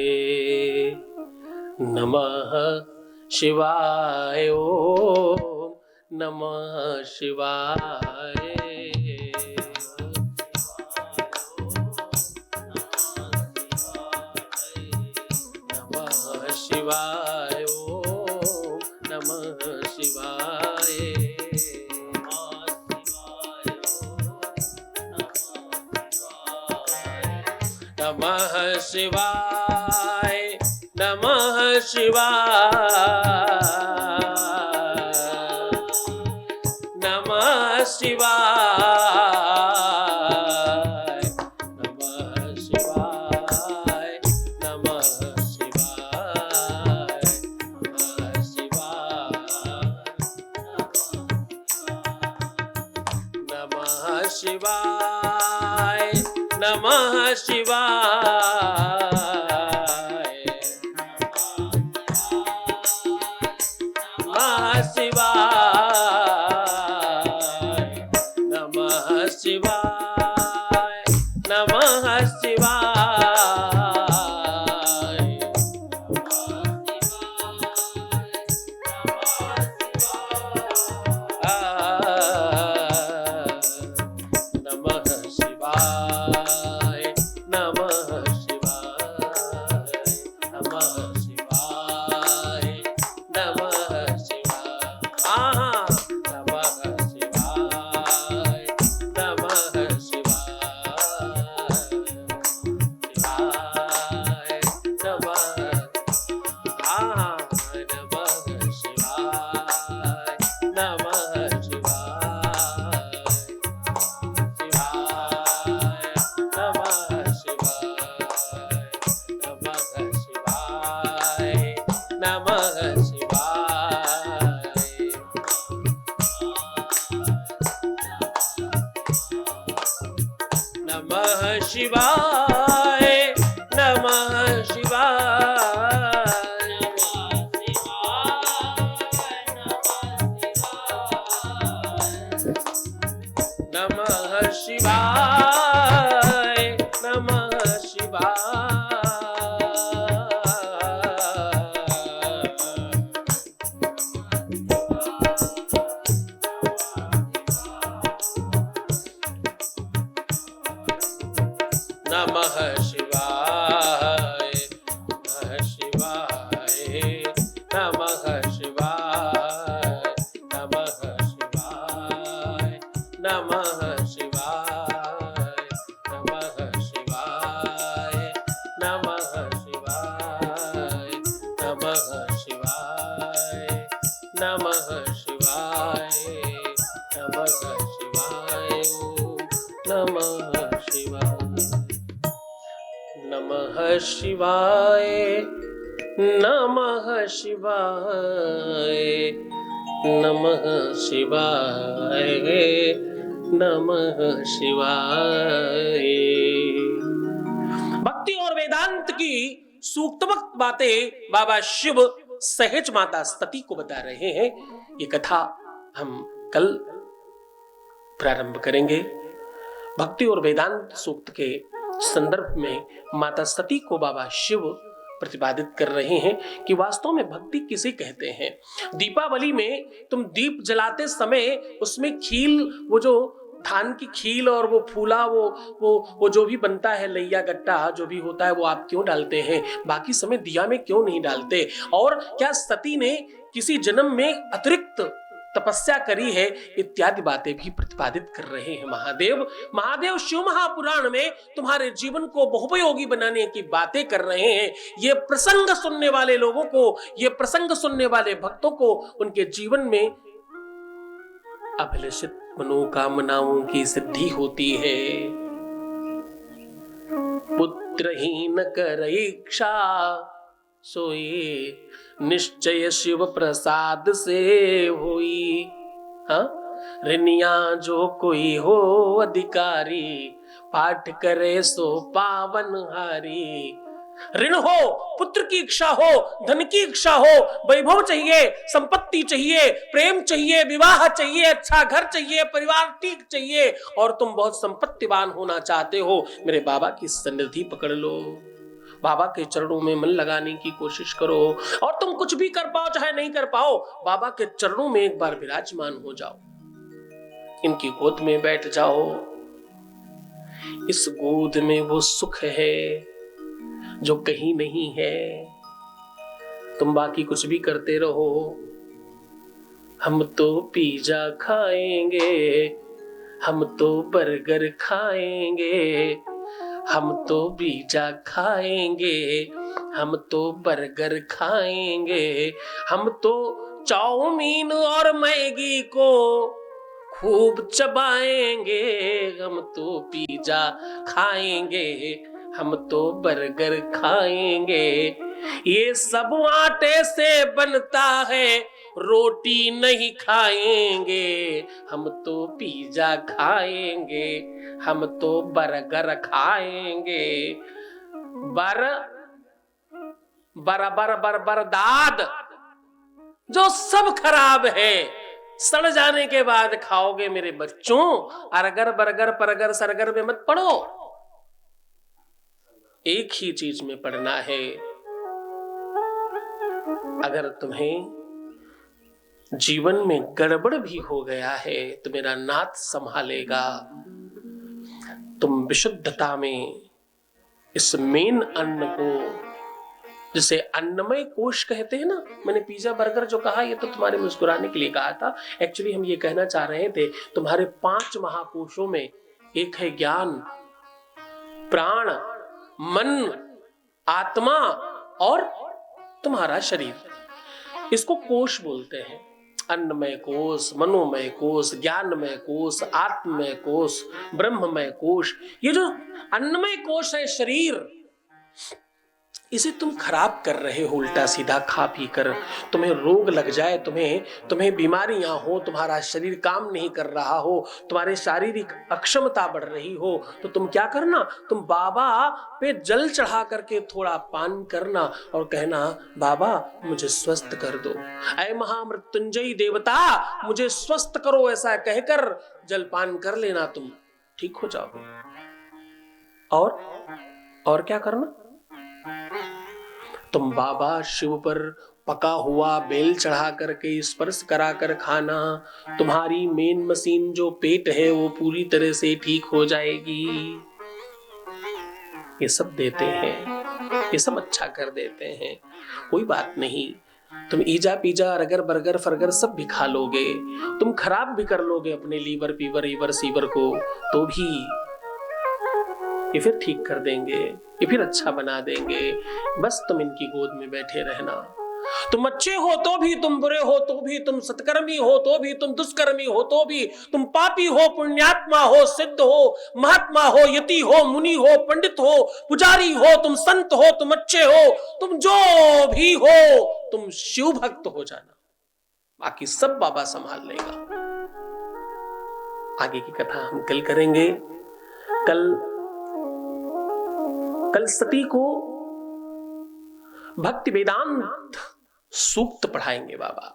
नमः शिवाय, ओम नमः शिवाय। नमः शिवाय, ओम नमः शिवाय। नमः शिवाय, नमः शिवाय, नमः शिवाय, नमः शिवाय, नमः शिवाय, नमः शिवाय, नमः शिवाय, नमः शिवाय। नमः शिवाय, नमः शिवाय, नमः शिवाय, नमः शिवाय, नमः शिवाय, नमः शिवाय, नमः शिवाय, नमः शिवाय, शिवाय, नमः, नमः शिवाय, नमः शिवाय, नमः शिवाय, नमः शिवाय। नमः शिवाय, नमः शिवाय, नमः शिवाय, नमः शिवाय। नमः शिवाय, नमः शिवाय, नमः शिवाय, नमः शिवाय, नमः शिवाय, नमः शिवाय, नमः शिवाय, नमः शिवाय, नमः शिवाय, नमः शिवाय, नमः शिवाय। नमः शिवाय, नमः शिवाय, नमः शिवाय, नमः शिवाय। भक्ति और वेदांत की सूक्तवक्त बातें बाबा शिव सहज माता सती को बता रहे हैं। ये कथा हम कल प्रारंभ करेंगे। भक्ति और वेदांत सूक्त के संदर्भ में माता सती को बाबा शिव प्रतिपादित कर रहे हैं कि वास्तव में भक्ति किसे कहते हैं। दीपावली में तुम दीप जलाते समय उसमें खील, वो जो धान की खील और वो फूला वो जो भी बनता है, लैया गट्टा जो भी होता है, वो आप क्यों डालते हैं? बाकी समय दिया में क्यों नहीं डालते? और क्या सती ने किसी जन्म में अतिरिक्त तपस्या करी है? इत्यादि बातें भी प्रतिपादित कर रहे हैं महादेव शिव महापुराण में तुम्हारे जीवन को बहुपयोगी बनाने की बातें कर रहे हैं। ये प्रसंग सुनने वाले लोगों को, ये प्रसंग सुनने वाले भक्तों को उनके जीवन में अभिलषित मनोकामनाओं की सिद्धि होती है। पुत्रहीन कर इच्छा सोई, निश्चय शिव प्रसाद से होई। हाँ, रिनिया जो कोई हो अधिकारी, पाठ करे सो पावन हारी। ऋण हो, पुत्र की इच्छा हो, धन की इच्छा हो, वैभव चाहिए, संपत्ति चाहिए, प्रेम चाहिए, विवाह चाहिए, अच्छा घर चाहिए, परिवार ठीक चाहिए, और तुम बहुत संपत्तिवान होना चाहते हो, मेरे बाबा की सन्निधि पकड़ लो, बाबा के चरणों में मन लगाने की कोशिश करो। और तुम कुछ भी कर पाओ चाहे नहीं कर पाओ, बाबा के चरणों में एक बार विराजमान हो जाओ, इनकी गोद में बैठ जाओ। इस गोद में वो सुख है जो कहीं नहीं है। तुम बाकी कुछ भी करते रहो, हम तो पिज़्ज़ा खाएंगे, हम तो बर्गर खाएंगे, हम तो पिज़्ज़ा खाएंगे, हम तो बर्गर खाएंगे, हम तो चाउमीन और मैगी को खूब चबाएंगे, हम तो पिज़्ज़ा खाएंगे, हम तो बर्गर खाएंगे। ये सब आटे से बनता है, रोटी नहीं खाएंगे, हम तो पिज़्ज़ा खाएंगे, हम तो बर्गर खाएंगे। बरदाद जो सब खराब है, सड़ जाने के बाद खाओगे मेरे बच्चों। अरगर बर्गर परगर सरगर में मत पड़ो, एक ही चीज में पढ़ना है। अगर तुम्हें जीवन में गड़बड़ भी हो गया है तो मेरा नाथ संभालेगा। तुम विशुद्धता में इस मेन अन्न को, जिसे अन्नमय कोश कहते हैं ना, मैंने पिज्जा बर्गर जो कहा ये तो तुम्हारे मुस्कुराने के लिए कहा था, एक्चुअली हम ये कहना चाह रहे थे तुम्हारे 5 महाकोशों में एक है ज्ञान, प्राण, मन, आत्मा और तुम्हारा शरीर। इसको कोश बोलते हैं। अन्नमय कोश, मनोमय कोश, ज्ञानमय कोश, आत्ममय कोश, ब्रह्ममय कोश। ये जो अन्नमय कोश है शरीर, इसे तुम खराब कर रहे हो उल्टा सीधा खा पी कर। तुम्हें रोग लग जाए, तुम्हें बीमारियां हो, तुम्हारा शरीर काम नहीं कर रहा हो, तुम्हारे शारीरिक अक्षमता बढ़ रही हो, तो तुम क्या करना, तुम बाबा पे जल चढ़ा करके थोड़ा पान करना और कहना बाबा मुझे स्वस्थ कर दो, ऐ महामृत्युंजयी देवता मुझे स्वस्थ करो। ऐसा कहकर जलपान कर लेना, तुम ठीक हो जाओगे। और क्या करना, तुम बाबा शिव पर पका हुआ बेल चढ़ा करके स्पर्श करा कर खाना। तुम्हारी मेन मशीन जो पेट है वो पूरी तरह से ठीक हो जाएगी। ये सब देते हैं, ये सब अच्छा कर देते हैं, कोई बात नहीं। तुम ईजा पिज्जा अरगर बर्गर फर्गर सब भी खा लोगे, तुम खराब भी कर लोगे अपने लीवर पीवर ईवर सीवर को, तो भी ये फिर ठीक कर देंगे, ये फिर अच्छा बना देंगे। बस तुम इनकी गोद में बैठे रहना। तुम अच्छे हो तो भी, तुम बुरे हो तो भी, तुम सत्कर्मी हो तो भी, तुम दुष्कर्मी हो तो भी, तुम पापी हो, पुण्यात्मा हो, सिद्ध हो, महात्मा हो, यति हो, मुनि हो, पंडित हो, पुजारी हो, तुम संत हो, तुम अच्छे हो, तुम जो भी हो, तुम शिव भक्त हो जाना, बाकी सब बाबा संभाल लेगा। आगे की कथा हम कल करेंगे। कल सती को भक्ति वेदांत सूक्त पढ़ाएंगे बाबा।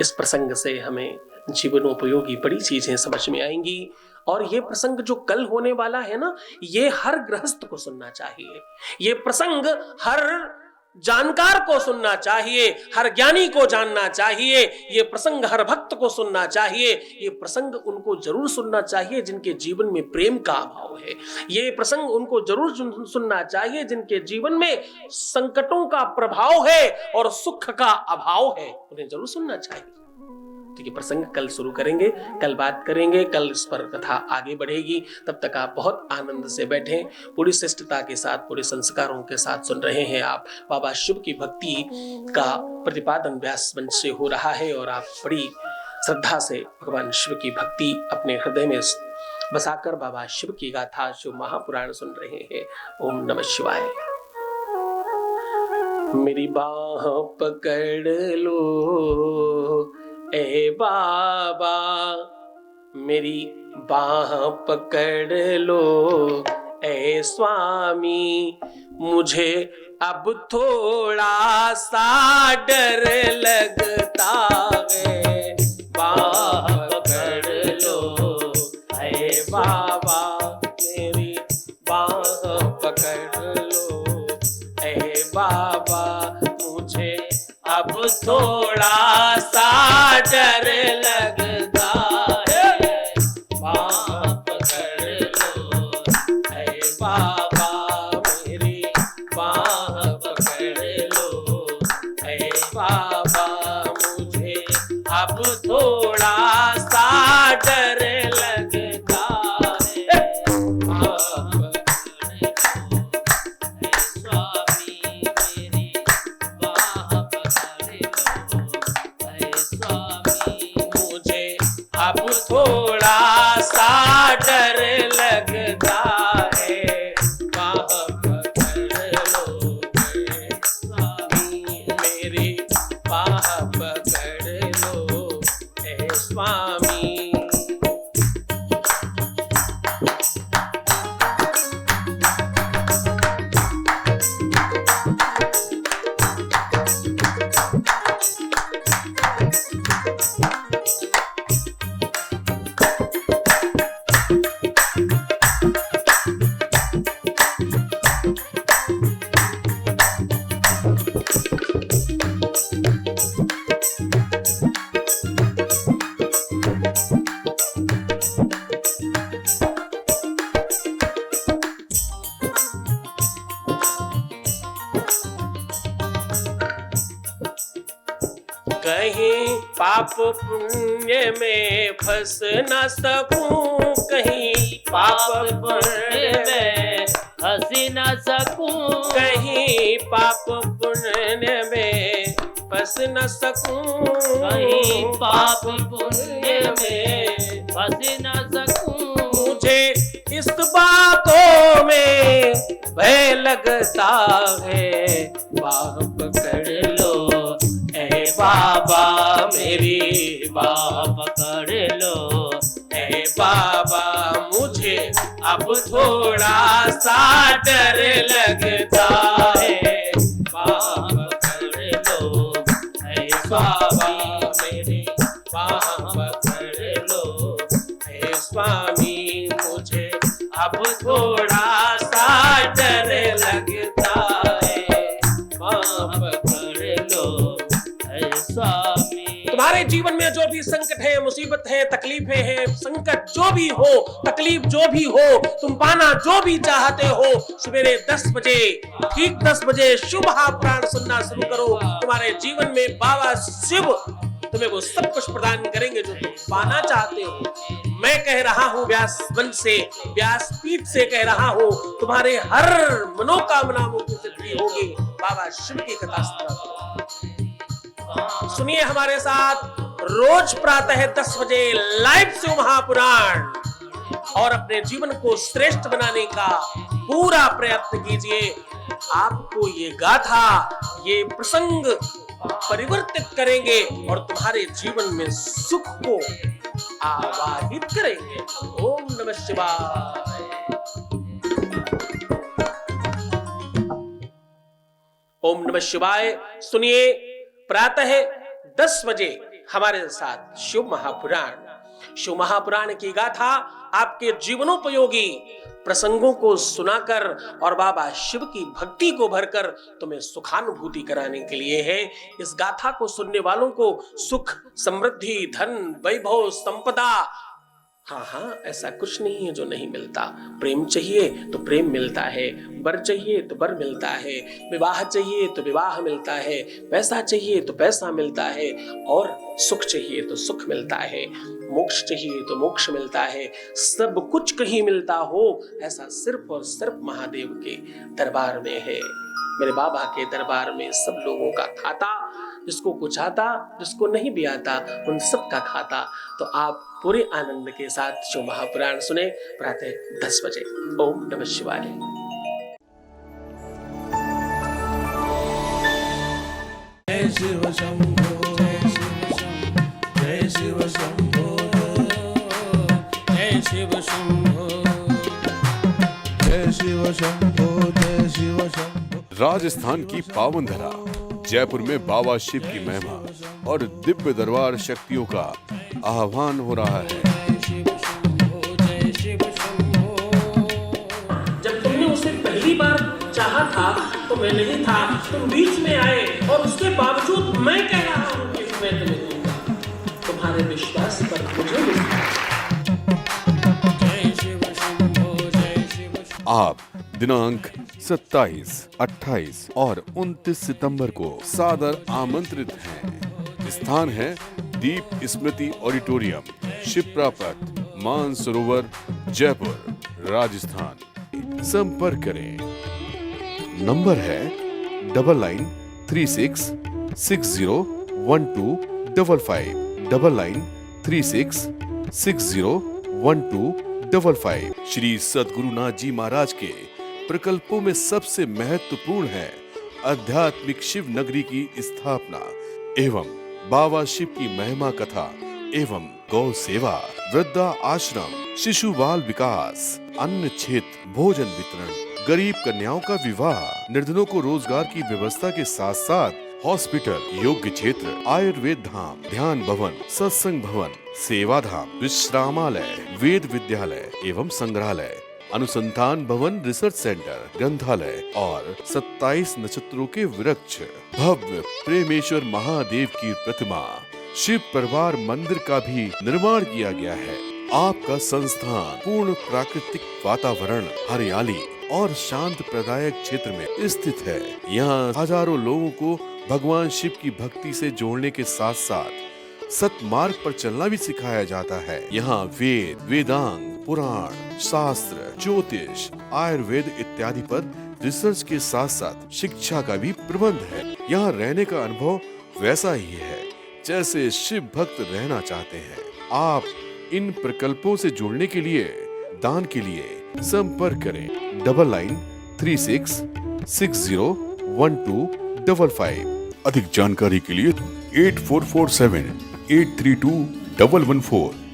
इस प्रसंग से हमें जीवनोपयोगी बड़ी चीजें समझ में आएंगी। और ये प्रसंग जो कल होने वाला है ना, ये हर गृहस्थ को सुनना चाहिए। ये प्रसंग हर जानकार को सुनना चाहिए, हर ज्ञानी को जानना चाहिए। ये प्रसंग हर भक्त को सुनना चाहिए। ये प्रसंग उनको जरूर सुनना चाहिए जिनके जीवन में प्रेम का अभाव है। ये प्रसंग उनको जरूर सुनना चाहिए जिनके जीवन में संकटों का प्रभाव है और सुख का अभाव है, उन्हें जरूर सुनना चाहिए। तो ये प्रसंग कल शुरू करेंगे, कल बात करेंगे, कल इस पर कथा आगे बढ़ेगी। तब तक आप बहुत आनंद से बैठें, पूरी शिष्टता के साथ, पूरे संस्कारों के साथ सुन रहे हैं आप। बाबा शिव की भक्ति का प्रतिपादन व्यास मंच से हो रहा है और आप बड़ी श्रद्धा से भगवान शिव की भक्ति अपने हृदय में बसाकर बाबा शिव की गाथा शिव महापुराण सुन रहे हैं। ओम नमः शिवाय। मेरी बाह पकड़ लो ए बाबा, मेरी बाह पकड़ लो ए स्वामी, मुझे अब थोड़ा सा डर लगता है। बाह पकड़ लो ए बाबा, मेरी बाह पकड़ लो ए बाबा, मुझे अब थोड़ा सा डर लगता है। बाह पकड़ लो ए बाबा, मेरी बाह पकड़ लो ए बाबा, मुझे अब थोड़ा सा डर लगता है। बाह पकड़ लो ए स्वामी, मेरी बाह पकड़ लो ए स्वामी, मुझे अब थोड़ा सा डर लगता है। बाह पकड़ लो ए स्वामी, मेरी बाह पकड़ लो ए स्वामी। कहीं पाप पुण्य में फंस न सकूं, कहीं पाप पुण्य में फंस न सकूं, कहीं पाप पुण्य में फंस न सकूं, कहीं पाप पुण्य में फंस न सकूं। मुझे इस बातों में भय लगता है। बाह पकड़ लो ए बाबा, मेरी बाह पकड़ लो ए बाबा, मुझे अब थोड़ा सा डर लगता है। बाह पकड़ लो ए बाबा, मेरी बाह पकड़ लो ए स्वामी, मुझे अब थोड़ा सा डर लगता है। बाह पकड़ लो ए स्वामी। तुम्हारे जीवन में जो भी संकट है, मुसीबत है, तकलीफें हैं, संकट जो भी हो, तकलीफ जो भी हो, तुम पाना जो भी चाहते हो, सवेरे 10 बजे, ठीक 10 बजे शुभ महापुराण सुनना शुरू करो। तुम्हारे जीवन में बाबा शिव तुम्हें वो सब कुछ प्रदान करेंगे जो तुम पाना चाहते हो। मैं कह रहा हूँ व्यास वंश से, व्यास पीठ से कह रहा हूँ, तुम्हारे हर मनोकामनाओं की सिद्धि होगी। बाबा शिव की कथा सुनिए हमारे साथ रोज प्रातः 10 बजे लाइव शिव महापुराण, और अपने जीवन को श्रेष्ठ बनाने का पूरा प्रयत्न कीजिए। आपको ये गाथा, ये प्रसंग परिवर्तित करेंगे और तुम्हारे जीवन में सुख को आवाहित करेंगे। ओम नमः शिवाय। ओम नमः शिवाय। सुनिए प्रातः 10 बजे हमारे साथ शिव महापुराण। शिव महापुराण की गाथा आपके जीवनोपयोगी प्रसंगों को सुनाकर और बाबा शिव की भक्ति को भरकर तुम्हें सुखानुभूति कराने के लिए है। इस गाथा को सुनने वालों को सुख, समृद्धि, धन, वैभव, संपदा, हाँ, ऐसा कुछ नहीं है जो नहीं मिलता। प्रेम चाहिए तो प्रेम मिलता है, वर चाहिए तो वर मिलता है, विवाह चाहिए तो विवाह मिलता है, पैसा चाहिए तो पैसा मिलता है, और सुख चाहिए तो सुख मिलता है, मोक्ष चाहिए तो मोक्ष मिलता है। सब कुछ कहीं मिलता हो, ऐसा सिर्फ और सिर्फ महादेव के दरबार में है। मेरे बाबा के दरबार में सब लोगों का खाता, जिसको कुछ आता, जिसको नहीं भी आता, उन सब का खाता। तो आप पूरे आनंद के साथ शिव महापुराण सुने प्रातः 10 बजे। ओम नमः शिवाय। शिव शंभो जय शिव शंभो जय शिव शंभो जय शिव शंभो जय शिव शंभो। राजस्थान की पावन धरा जयपुर में बाबा शिव की महिमा और दिव्य दरबार शक्तियों का आह्वान हो रहा है। जब तुमने उसे पहली बार चाहा था तो मैं नहीं था, तुम बीच में आए और उसके बावजूद मैं कह रहा हूँ कि मैं तुम्हें दूंगा। तुम्हारे विश्वास पर मुझे मिलता। आप दिनांक 27, 28 और 29 सितंबर को सादर आमंत्रित हैं। स्थान है दीप स्मृति ऑडिटोरियम, शिप्रा पथ, मानसरोवर, जयपुर, राजस्थान। संपर्क करें। नंबर है 9936601255 9936601255। श्री सद्गुरुनाथ जी महाराज के प्रकल्पों में सबसे महत्वपूर्ण है आध्यात्मिक शिव नगरी की स्थापना एवं बाबा शिव की महिमा कथा एवं गौ सेवा, वृद्धा आश्रम, शिशु बाल विकास, अन्न क्षेत्र, भोजन वितरण, गरीब कन्याओं का विवाह, निर्धनों को रोजगार की व्यवस्था के साथ साथ हॉस्पिटल, योग्य क्षेत्र, आयुर्वेद धाम, ध्यान भवन, सत्संग भवन, सेवा धाम, विश्रामालय, वेद विद्यालय एवं संग्रहालय, अनुसंधान भवन, रिसर्च सेंटर, ग्रंथालय और 27 नक्षत्रों के वृक्ष, भव्य प्रेमेश्वर महादेव की प्रतिमा, शिव परिवार मंदिर का भी निर्माण किया गया है। आपका संस्थान पूर्ण प्राकृतिक वातावरण, हरियाली और शांत प्रदायक क्षेत्र में स्थित है। यहाँ हजारों लोगों को भगवान शिव की भक्ति से जोड़ने के साथ साथ सतमार्ग पर चलना भी सिखाया जाता है। यहाँ वेद, वेदांग, पुराण, शास्त्र, ज्योतिष, आयुर्वेद इत्यादि पर रिसर्च के साथ साथ शिक्षा का भी प्रबंध है। यहाँ रहने का अनुभव वैसा ही है जैसे शिव भक्त रहना चाहते हैं। आप इन प्रकल्पों से जुड़ने के लिए, दान के लिए संपर्क करें 9936601255। अधिक जानकारी के लिए 8447832114।